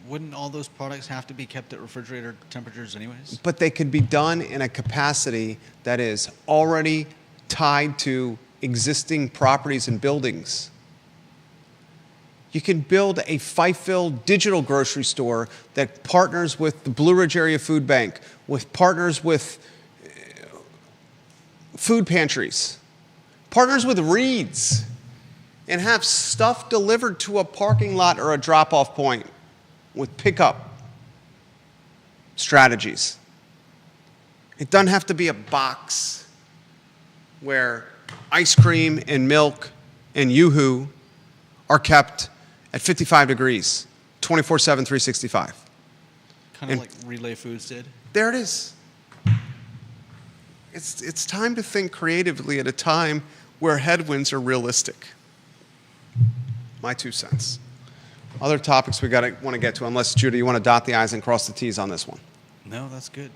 Wouldn't all those products have to be kept at refrigerator temperatures anyways? But they could be done in a capacity that is already tied to existing properties and buildings. You can build a Fifeville digital grocery store that partners with the Blue Ridge Area Food Bank, partners with food pantries, partners with Reed's, and have stuff delivered to a parking lot or a drop-off point with pickup strategies. It doesn't have to be a box where ice cream and milk and Yoo-hoo are kept at 55 degrees, 24/7, 365. Kind of like Relay Foods did. There it is. It's time to think creatively at a time where headwinds are realistic. My 2 cents. Other topics we want to get to, unless, Judah, you want to dot the I's and cross the T's on this one. No, that's good.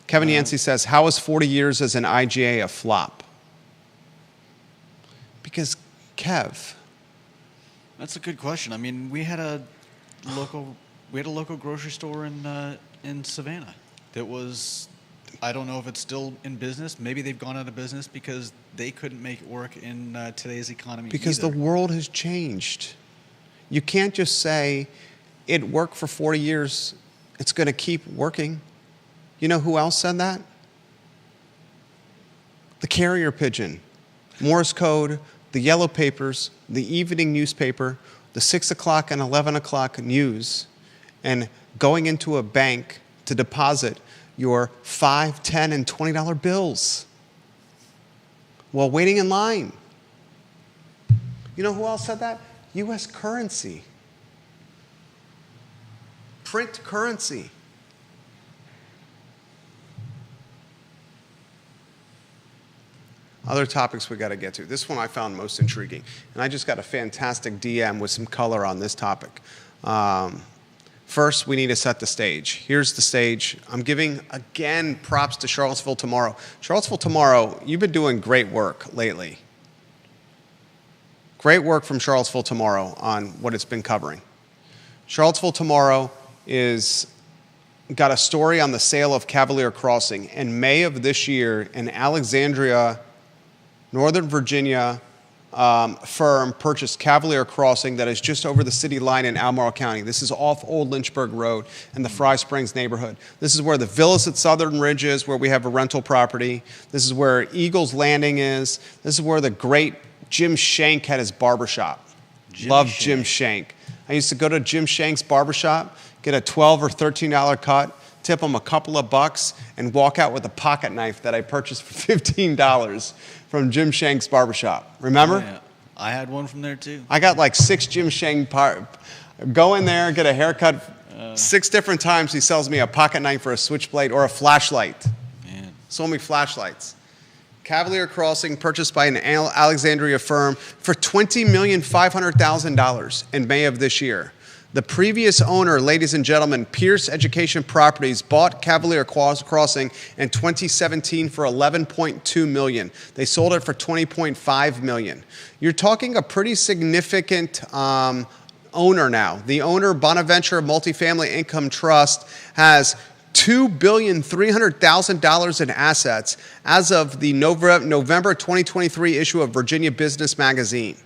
Kevin Yancey says, how is 40 years as an IGA a flop? Because, Kev. That's a good question. I mean, we had a local grocery store in Savannah that was, I don't know if it's still in business. Maybe they've gone out of business because they couldn't make it work in today's economy. Because either. the world has changed. You can't just say it worked for 40 years, it's going to keep working. You know who else said that? The carrier pigeon, Morse code, the yellow papers, the evening newspaper, the 6 o'clock and 11 o'clock news, and going into a bank to deposit your $5, $10, and $20 bills while waiting in line. You know who else said that? U.S. currency. Print currency. Other topics we got to get to. This one I found most intriguing. And I just got a fantastic DM with some color on this topic. First, we need to set the stage. Here's the stage. I'm giving, again, props to Charlottesville Tomorrow. Charlottesville Tomorrow, you've been doing great work lately. Great work from Charlottesville Tomorrow on what it's been covering. Charlottesville Tomorrow got a story on the sale of Cavalier Crossing. In May of this year, an Alexandria, Northern Virginia firm purchased Cavalier Crossing that is just over the city line in Albemarle County. This is off Old Lynchburg Road in the Fry Springs neighborhood. This is where the Villas at Southern Ridge is, where we have a rental property. This is where Eagles Landing is. This is where the great Jim Shank had his barbershop. Loved Jim Shank. I used to go to Jim Shank's barbershop, get a $12 or $13 cut, tip him a couple of bucks, and walk out with a pocket knife that I purchased for $15 from Jim Shank's barbershop. Remember? Oh, yeah. I had one from there too. I got like 6 Jim Shank. Go in there, get a haircut. 6 different times he sells me a pocket knife or a switchblade or a flashlight. Man. Sold me flashlights. Cavalier Crossing purchased by an Alexandria firm for $20,500,000 in May of this year. The previous owner, ladies and gentlemen, Pierce Education Properties, bought Cavalier Crossing in 2017 for $11.2 million. They sold it for $20.5 million. You're talking a pretty significant owner now. The owner, Bonaventure Multifamily Income Trust, has $2,300,000 in assets as of the November 2023 issue of Virginia Business Magazine.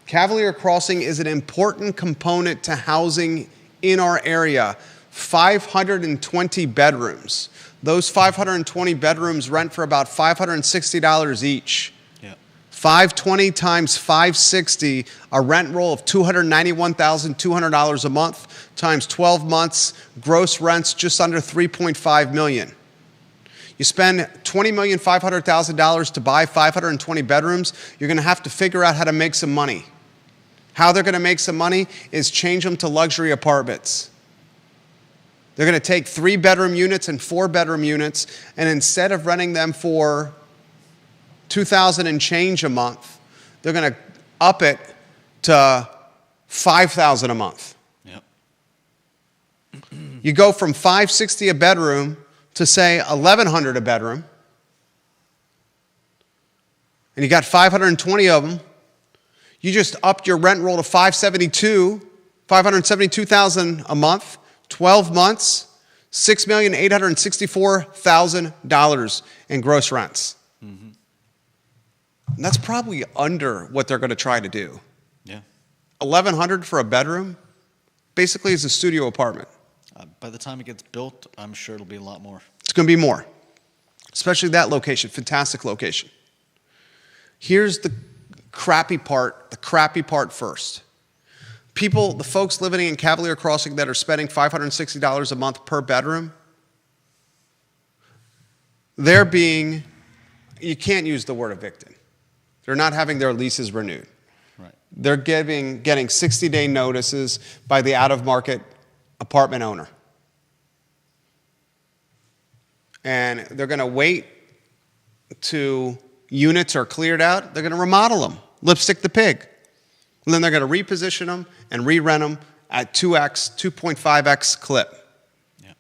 Cavalier Crossing is an important component to housing in our area. 520 bedrooms. Those 520 bedrooms rent for about $560 each. Yeah. 520 times 560, a rent roll of $291,200 a month, times 12 months, gross rents just under $3.5 million. You spend $20,500,000 to buy 520 bedrooms, you're going to have to figure out how to make some money. How they're going to make some money is change them to luxury apartments. They're going to take 3-bedroom units and 4-bedroom units, and instead of renting them for $2,000 and change a month, they're going to up it to $5,000 a month. Yep. You go from $560 a bedroom to say $1,100 a bedroom, and you got 520 of them, You just upped your rent roll to 572,000 a month, 12 months, $6,864,000 in gross rents. Mm-hmm. And that's probably under what they're going to try to do. Yeah. $1,100 for a bedroom basically is a studio apartment. By the time it gets built, I'm sure it'll be a lot more. It's going to be more, especially that location, fantastic location. Here's the crappy part first. People, the folks living in Cavalier Crossing that are spending $560 a month per bedroom, they're being, you can't use the word evicted. They're not having their leases renewed. Right. They're getting 60-day notices by the out-of-market apartment owner. And they're going to wait till units are cleared out. They're going to remodel them, lipstick the pig. And then they're going to reposition them and re-rent them at 2x, 2.5x clip. Yeah.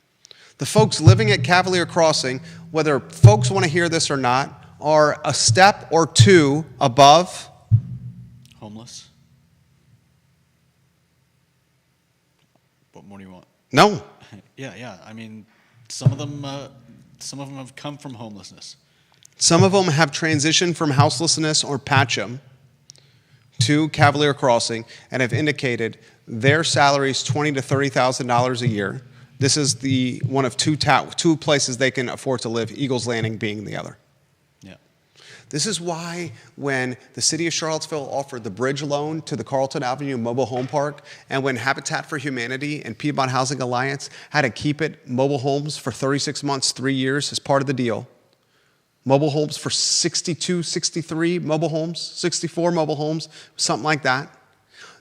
The folks living at Cavalier Crossing, whether folks want to hear this or not, are a step or two above homeless. What more do you want? No. Yeah. I mean, some of them have come from homelessness. Some of them have transitioned from houselessness or Patcham to Cavalier Crossing and have indicated their salary is $20,000 to $30,000 a year. This is the one of two places they can afford to live, Eagles Landing being the other. Yeah. This is why when the city of Charlottesville offered the bridge loan to the Carlton Avenue Mobile Home Park, and when Habitat for Humanity and Piedmont Housing Alliance had to keep it mobile homes for 36 months, 3 years as part of the deal, mobile homes for 62, 63 mobile homes, 64 mobile homes, something like that,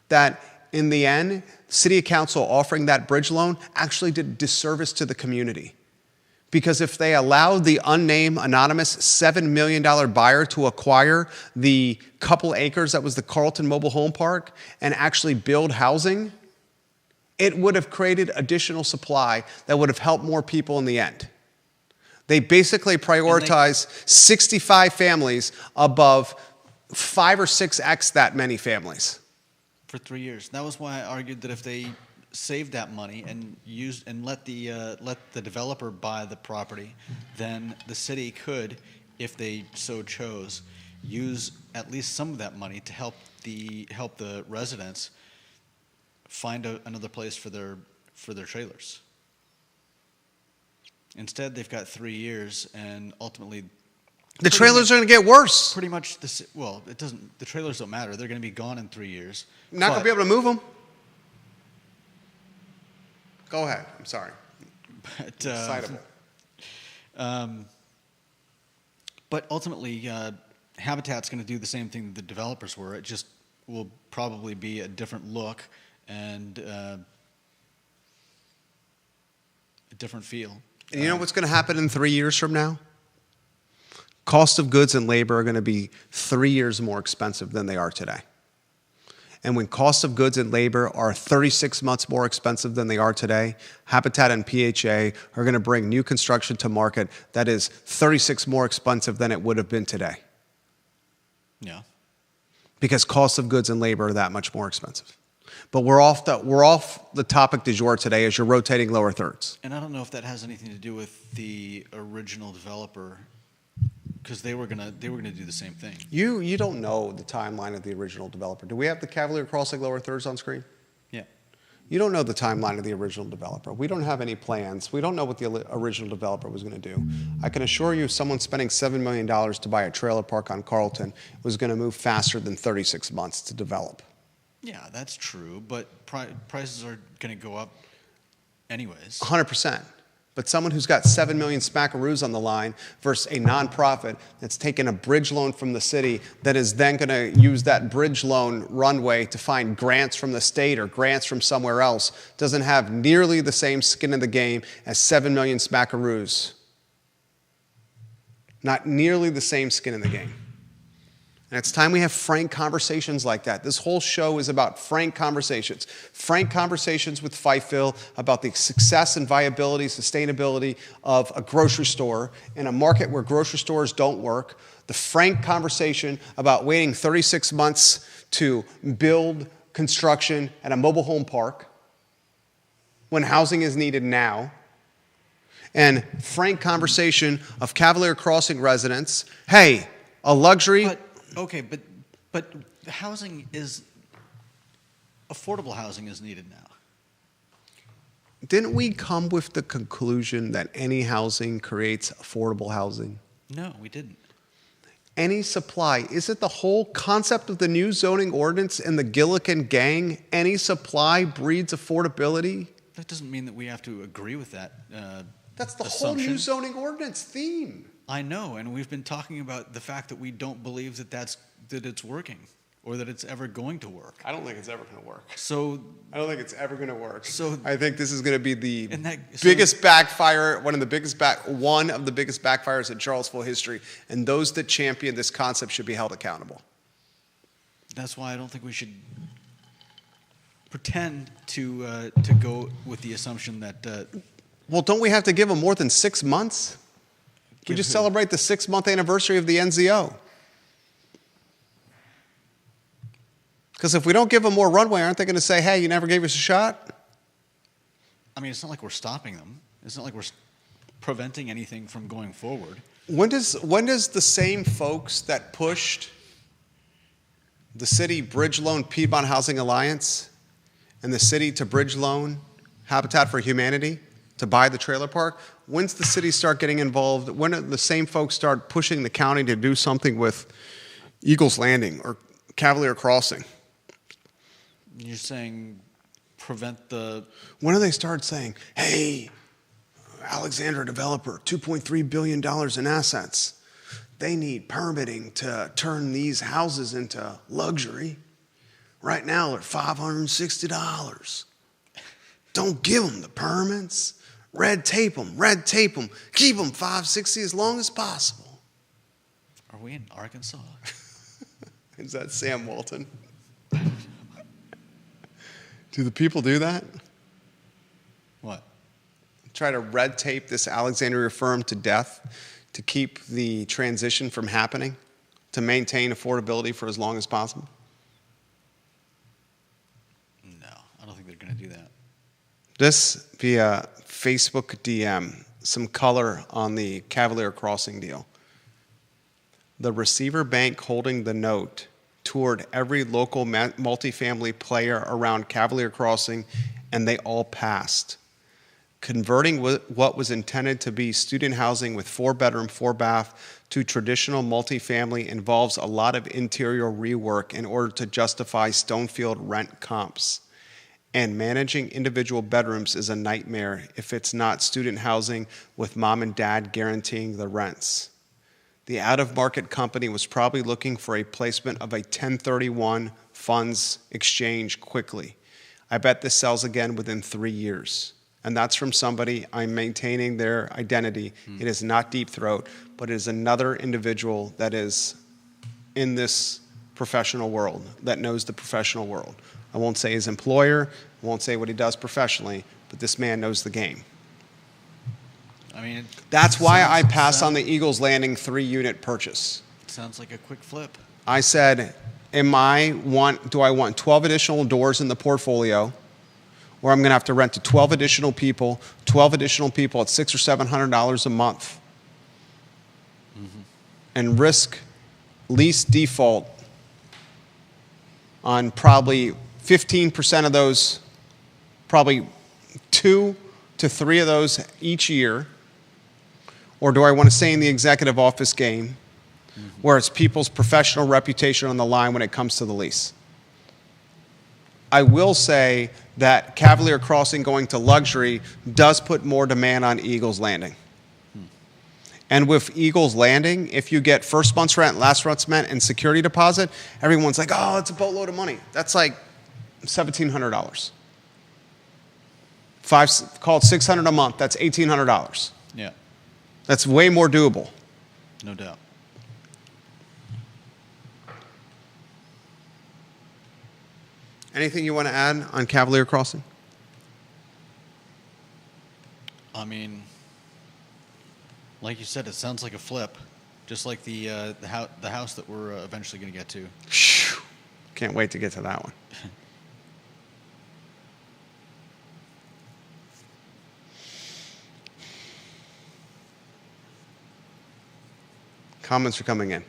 that in the end, city council offering that bridge loan actually did disservice to the community. Because if they allowed the unnamed anonymous $7 million buyer to acquire the couple acres that was the Carlton Mobile Home Park and actually build housing, it would have created additional supply that would have helped more people in the end. They basically prioritize 65 families above 5 or 6x that many families. For 3 years. That was why I argued that if they saved that money and let the developer buy the property, then the city could, if they so chose, use at least some of that money to help the residents find another place for their trailers. Instead, they've got 3 years, and ultimately, the trailers are going to get worse. Pretty much, it doesn't. The trailers don't matter. They're going to be gone in 3 years. Not going to be able to move them. Go ahead. I'm sorry. But, Excitable. But ultimately, Habitat's going to do the same thing that the developers were. It just will probably be a different look and a different feel. And you know what's going to happen in 3 years from now? Cost of goods and labor are going to be 3 years more expensive than they are today. And when cost of goods and labor are 36 months more expensive than they are today, Habitat and PHA are going to bring new construction to market that is 36 more expensive than it would have been today. Yeah. Because cost of goods and labor are that much more expensive. But we're off the topic du jour today as you're rotating lower thirds. And I don't know if that has anything to do with the original developer, because they were gonna do the same thing. You don't know the timeline of the original developer. Do we have the Cavalier Crossing lower thirds on screen? Yeah. You don't know the timeline of the original developer. We don't have any plans. We don't know what the original developer was going to do. I can assure you someone spending $7 million to buy a trailer park on Carlton was going to move faster than 36 months to develop. Yeah, that's true, but prices are going to go up anyways. 100%. But someone who's got 7 million smackaroos on the line versus a nonprofit that's taken a bridge loan from the city that is then going to use that bridge loan runway to find grants from the state or grants from somewhere else doesn't have nearly the same skin in the game as 7 million smackaroos. Not nearly the same skin in the game. And it's time we have frank conversations like that. This whole show is about frank conversations. Frank conversations with Fifeville about the success and viability, sustainability of a grocery store in a market where grocery stores don't work. The frank conversation about waiting 36 months to build construction at a mobile home park when housing is needed now. And frank conversation of Cavalier Crossing residents. Hey, a luxury... But housing is, affordable housing is needed now. Didn't we come with the conclusion that any housing creates affordable housing? No, we didn't. Any supply. Is it the whole concept of the new zoning ordinance and the Gillikin gang? Any supply breeds affordability? That doesn't mean that we have to agree with that That's the assumption. whole new zoning ordinance theme. I know, and we've been talking about the fact that we don't believe that it's working or that it's ever going to work. I don't think it's ever going to work. So I don't think it's ever going to work. So- I think this is going to be the And that- biggest backfire, one of the biggest backfires in Charlottesville history. And those that champion this concept should be held accountable. that's why I don't think we should pretend to go with the assumption that Well, don't we have to give them more than 6 months? We Give just who? celebrate the 6-month anniversary of the NZO. Because if we don't give them more runway, aren't they going to say, hey, you never gave us a shot? I mean, it's not like we're stopping them. It's not like we're preventing anything from going forward. When does the same folks that pushed the city bridge loan Piedmont Housing Alliance and the city to bridge loan Habitat for Humanity to buy the trailer park, when's the city start getting involved? When do the same folks start pushing the county to do something with Eagles Landing or Cavalier Crossing? You're saying prevent the... When do they start saying, hey, Alexandra developer, $2.3 billion in assets. They need permitting to turn these houses into luxury. Right now they're $560. Don't give them the permits. Red tape them. Keep them $560 as long as possible. Are we in Arkansas? Is that Sam Walton? Do the people do that? What? Try to red tape this Alexandria firm to death to keep the transition from happening, to maintain affordability for as long as possible? No, I don't think they're going to do that. This via Facebook DM, some color on the Cavalier Crossing deal. The receiver bank holding the note toured every local multifamily player around Cavalier Crossing, and they all passed. Converting what was intended to be student housing with 4-bedroom, 4-bath to traditional multifamily involves a lot of interior rework in order to justify Stonefield rent comps. And managing individual bedrooms is a nightmare if it's not student housing with mom and dad guaranteeing the rents. The out-of-market company was probably looking for a placement of a 1031 funds exchange quickly. I bet this sells again within 3 years. And that's from somebody, I'm maintaining their identity. It is not Deep Throat, but it is another individual that is in this professional world, that knows the professional world. I won't say his employer, I won't say what he does professionally, but this man knows the game. I mean, That's why I passed on the Eagles Landing 3-unit purchase. Sounds like a quick flip. I said, do I want 12 additional doors in the portfolio, or I'm going to have to rent to 12 additional people at $600 or $700 a month, and risk lease default on probably 15% of those, probably 2 to 3 of those each year? Or do I want to stay in the executive office game where it's people's professional reputation on the line when it comes to the lease? I will say that Cavalier Crossing going to luxury does put more demand on Eagles Landing. And with Eagles Landing, if you get first month's rent, last month's rent, and security deposit, everyone's like, oh, it's a boatload of money. That's like $1,700. Call it $600 a month, that's $1,800. Yeah, That's way more doable. no doubt. Anything you want to add on Cavalier Crossing? I mean, like you said, it sounds like a flip, just like the house that we're eventually going to get to. Phew. Can't wait to get to that one. Comments are coming in.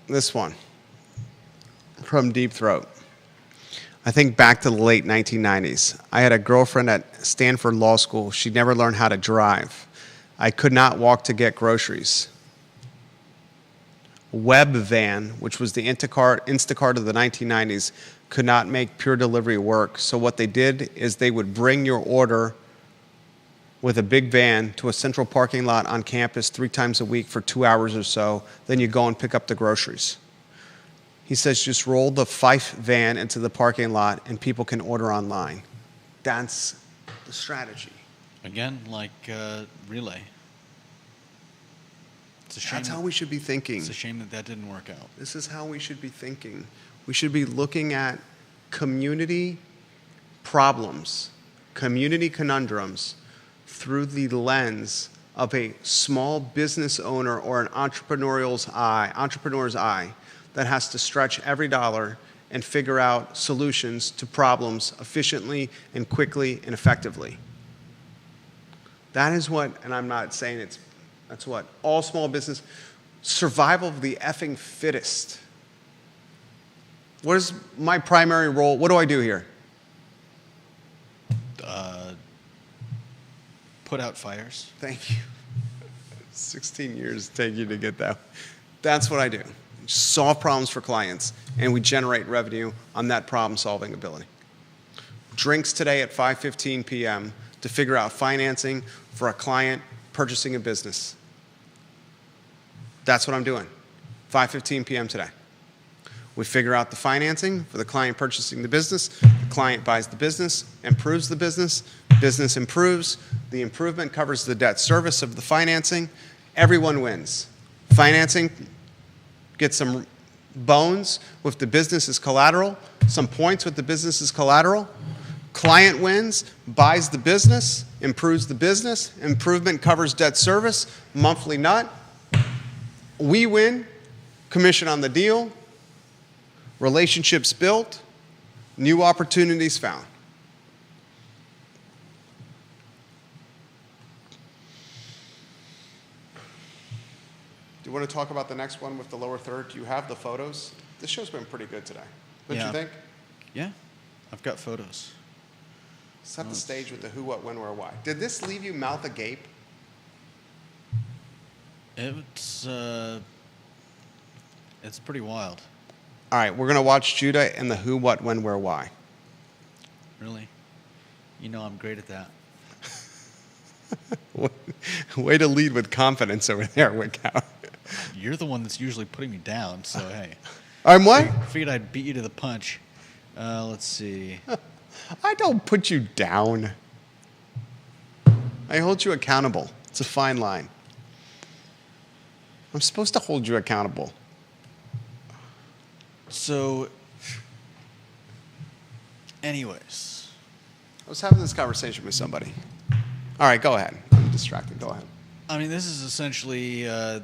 This one from Deep Throat. I think back to the late 1990s. I had a girlfriend at Stanford Law School. She never learned how to drive. I could not walk to get groceries. Webvan, which was the Instacart of the 1990s, could not make pure delivery work. So what they did is they would bring your order with a big van to a central parking lot on campus 3 times a week for 2 hours or so. Then you go and pick up the groceries. He says just roll the Fife van into the parking lot and people can order online. That's the strategy. Again, like Relay. It's a shame. That's how we should be thinking. It's a shame that didn't work out. This is how we should be thinking. We should be looking at community problems, community conundrums through the lens of a small business owner or an entrepreneur's eye that has to stretch every dollar and figure out solutions to problems efficiently and quickly and effectively. That is what, and I'm not saying that's what all small business, survival of the effing fittest. What is my primary role? What do I do here? Put out fires. Thank you. 16 years take you to get that. That's what I do. Solve problems for clients, and we generate revenue on that problem-solving ability. Drinks today at 5:15 p.m. to figure out financing for a client purchasing a business. That's what I'm doing. 5:15 p.m. today. We figure out the financing for the client purchasing the business. The client buys the business, improves the business. Business improves. The improvement covers the debt service of the financing. Everyone wins. Financing gets some bones with the business as collateral, some points with the business as collateral. Client wins, buys the business, improves the business. Improvement covers debt service, monthly nut. We win, commission on the deal. Relationships built, new opportunities found. Do you want to talk about the next one with the lower third? Do you have the photos? This show's been pretty good today. Don't you think? Yeah, I've got photos. Set the stage with the who, what, when, where, why. Did this leave you mouth agape? It's pretty wild. All right, we're going to watch Judah and the who, what, when, where, why. Really? You know I'm great at that. Way to lead with confidence over there, Wickhow. You're the one that's usually putting me down, so hey. I'm what? Figured I'd beat you to the punch. Let's see. I don't put you down. I hold you accountable. It's a fine line. I'm supposed to hold you accountable. So, anyways. I was having this conversation with somebody. All right, go ahead. I'm distracted. Go ahead. I mean, this is essentially a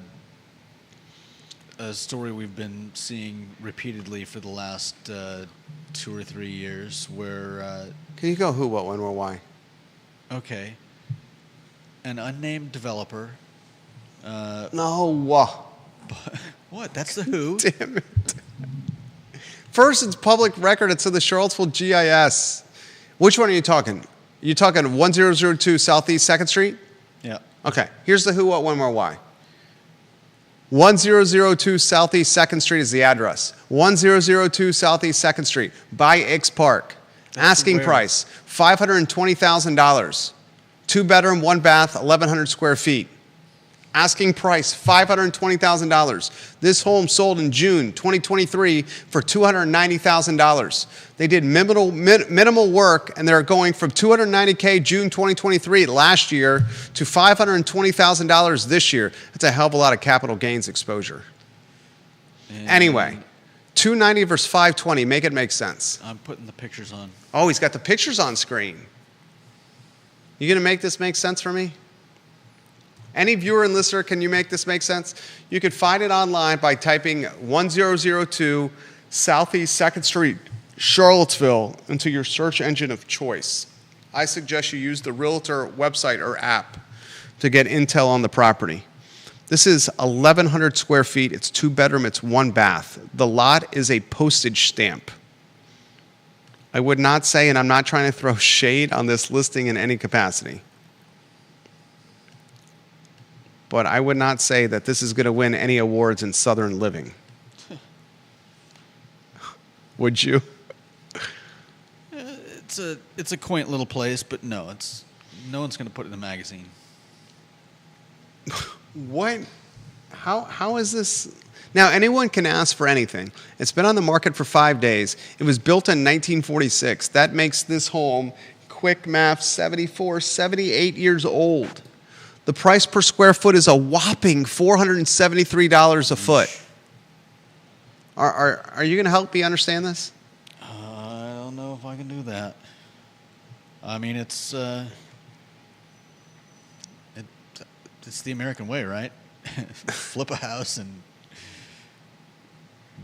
story we've been seeing repeatedly for the last 2 or 3 years where... Can you go who, what, when, where, why? Okay. An unnamed developer... No. What? That's the who? Damn it. First, it's public record. It's in the Charlottesville GIS. Which one are you talking? You talking 1002 Southeast 2nd Street? Yeah. Okay. Here's the who, what, when, where, why. 1002 Southeast 2nd Street is the address. 1002 Southeast 2nd Street by X Park. Asking where? price, $520,000. 2 bedroom, 1 bath, 1,100 square feet. Asking price, $520,000. This home sold in June 2023 for $290,000. They did minimal work, and they're going from $290K June 2023 last year to $520,000 this year. That's a hell of a lot of capital gains exposure. Anyway, 290 versus 520, make it make sense. I'm putting the pictures on. Oh, he's got the pictures on screen. You gonna make this make sense for me? Any viewer and listener, can you make this make sense? You can find it online by typing 1002 Southeast 2nd Street, Charlottesville, into your search engine of choice. I suggest you use the Realtor website or app to get intel on the property. This is 1,100 square feet. It's 2 bedroom, it's 1 bath. The lot is a postage stamp. I would not say, and I'm not trying to throw shade on this listing in any capacity, but I would not say that this is going to win any awards in Southern living. Would you? It's a quaint little place, but no one's going to put it in a magazine. What? How is this? Now, anyone can ask for anything. It's been on the market for 5 days. It was built in 1946. That makes this home, quick math, 74, 78 years old. The price per square foot is a whopping $473 a foot. Are you going to help me understand this? I don't know if I can do that. I mean, it's the American way, right? Flip a house and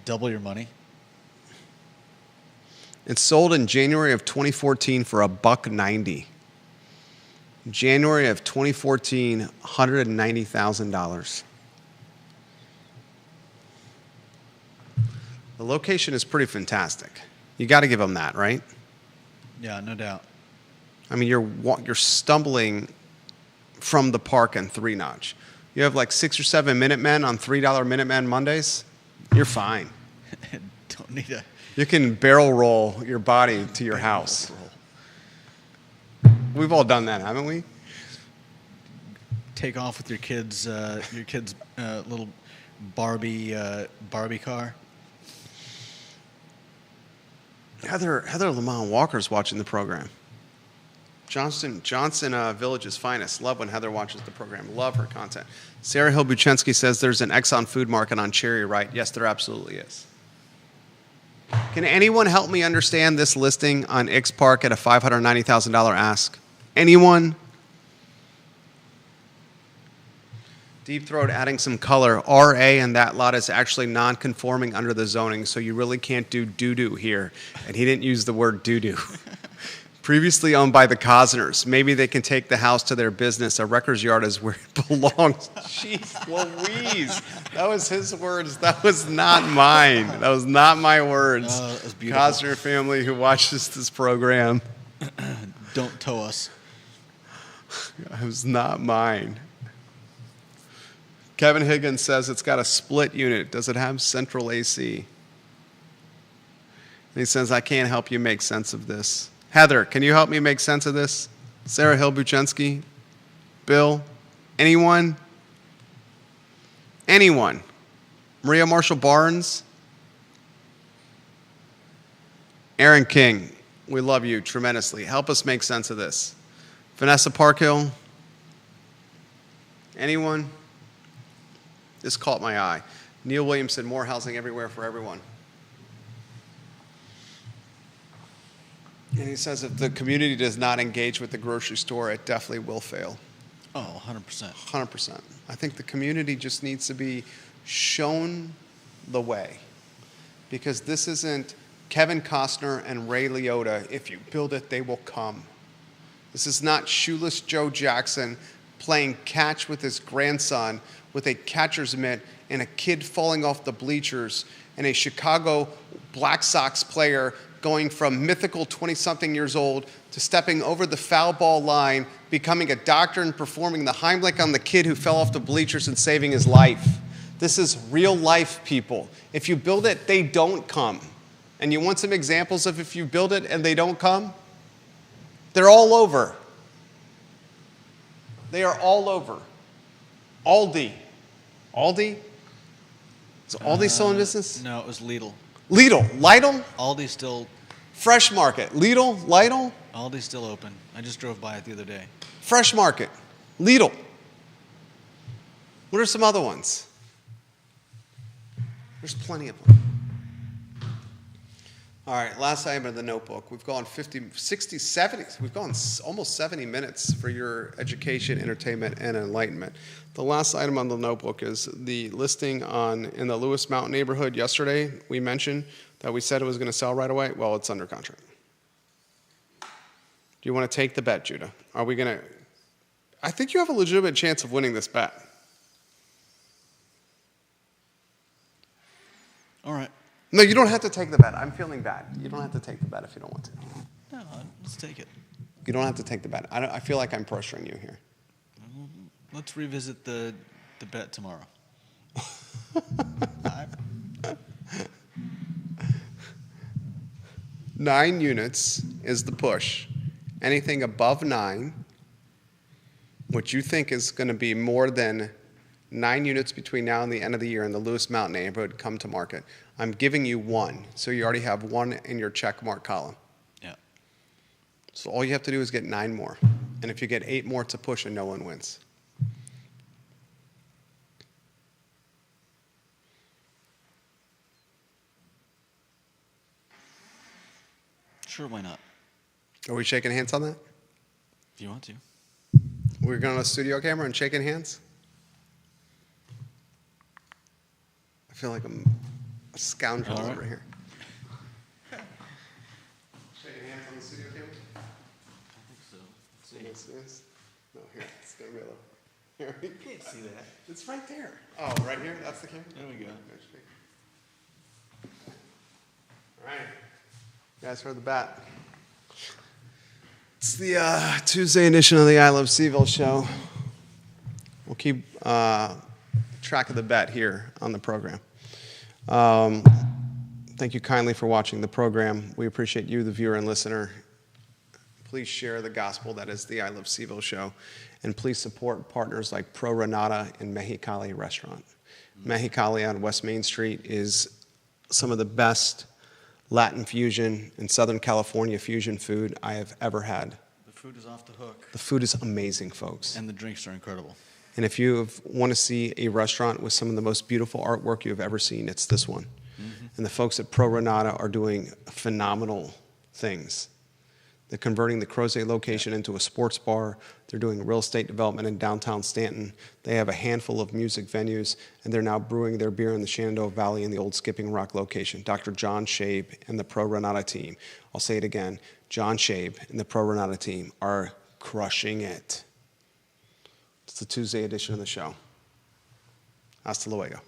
double your money. It sold in January of 2014 for $190. January of 2014, $190,000. The location is pretty fantastic. You got to give them that, right? Yeah, no doubt. I mean, you're stumbling from the park and 3-notch. You have like 6 or 7 Minutemen on $3 Minutemen Mondays. You're fine. Don't need a. You can barrel roll your body to your house. We've all done that, haven't we? Take off with your kids' little Barbie car. Heather Lamont Walker's watching the program. Johnson Village's finest. Love when Heather watches the program. Love her content. Sarah Hill Buchensky says there's an Exxon food market on Cherry, right? Yes, there absolutely is. Can anyone help me understand this listing on X Park at a $590,000 ask? Anyone? Deep Throat adding some color. RA and that lot is actually non-conforming under the zoning, so you really can't do doo-doo here. And he didn't use the word doo-doo. Previously owned by the Cosners. Maybe they can take the house to their business. A records yard is where it belongs. Jeez Louise. That was his words. That was not mine. That was not my words. That was beautiful. Cosner family who watches this program. Don't tow us. It was not mine. Kevin Higgins says it's got a split unit. Does it have central AC? And he says, I can't help you make sense of this. Heather, can you help me make sense of this? Sarah Hill Buchensky? Bill? Anyone? Anyone? Maria Marshall Barnes? Aaron King, we love you tremendously. Help us make sense of this. Vanessa Parkhill? Anyone? This caught my eye. Neil Williamson, more housing everywhere for everyone. And he says if the community does not engage with the grocery store, it definitely will fail. Oh, 100%. 100%. I think the community just needs to be shown the way. Because this isn't Kevin Costner and Ray Liotta, if you build it, they will come. This is not shoeless Joe Jackson playing catch with his grandson with a catcher's mitt and a kid falling off the bleachers and a Chicago Black Sox player going from mythical 20-something years old to stepping over the foul ball line, becoming a doctor and performing the Heimlich on the kid who fell off the bleachers and saving his life. This is real life, people. If you build it, they don't come. And you want some examples of if you build it and they don't come? They're all over. They are all over. Aldi. Aldi? Is Aldi still in business? No, it was Lidl. Lidl? Aldi's still Fresh Market. Lidl? Aldi's still open. I just drove by it the other day. Fresh Market. Lidl. What are some other ones? There's plenty of them. All right, last item of the notebook. We've gone 50, 60, 70. We've gone almost 70 minutes for your education, entertainment, and enlightenment. The last item on the notebook is the listing in the Lewis Mountain neighborhood yesterday. We mentioned that we said it was going to sell right away. Well, it's under contract. Do you want to take the bet, Judah? Are we going to? I think you have a legitimate chance of winning this bet. All right. No, you don't have to take the bet. I'm feeling bad. You don't have to take the bet if you don't want to. No, let's take it. You don't have to take the bet. I feel like I'm pressuring you here. Let's revisit the bet tomorrow. 9 units is the push. Anything above 9, which you think is going to be more than 9 units between now and the end of the year in the Lewis Mountain neighborhood, come to market. I'm giving you 1, so you already have 1 in your check mark column. Yeah. So all you have to do is get 9 more. And if you get 8 more, it's a push and no one wins. Sure, why not? Are we shaking hands on that? If you want to. We're going to a studio camera and shaking hands? I feel like I'm a scoundrel All right. over here. Shaking hands on the studio camera? I think so. Yes. No, here. It's going to be a little. Here. You can't see that. It's right there. Oh, right here? That's the camera? There we go. All right. You guys heard the bat. It's the Tuesday edition of the I Love Seville show. We'll keep track of the bet here on the program. Thank you kindly for watching the program. We appreciate you, the viewer and listener. Please share the gospel that is the I Love Seville show. And please support partners like Pro Renata and Mexicali Restaurant. Mexicali on West Main Street is some of the best Latin fusion and Southern California fusion food I have ever had. The food is off the hook. The food is amazing, folks. And the drinks are incredible. And if you want to see a restaurant with some of the most beautiful artwork you've ever seen, it's this one. Mm-hmm. And the folks at Pro Renata are doing phenomenal things. They're converting the Crozet location into a sports bar. They're doing real estate development in downtown Stanton. They have a handful of music venues, and they're now brewing their beer in the Shenandoah Valley in the old Skipping Rock location. Dr. John Shabe and the Pro Renata team, I'll say it again, John Shabe and the Pro Renata team are crushing it. It's the Tuesday edition of the show. Hasta luego.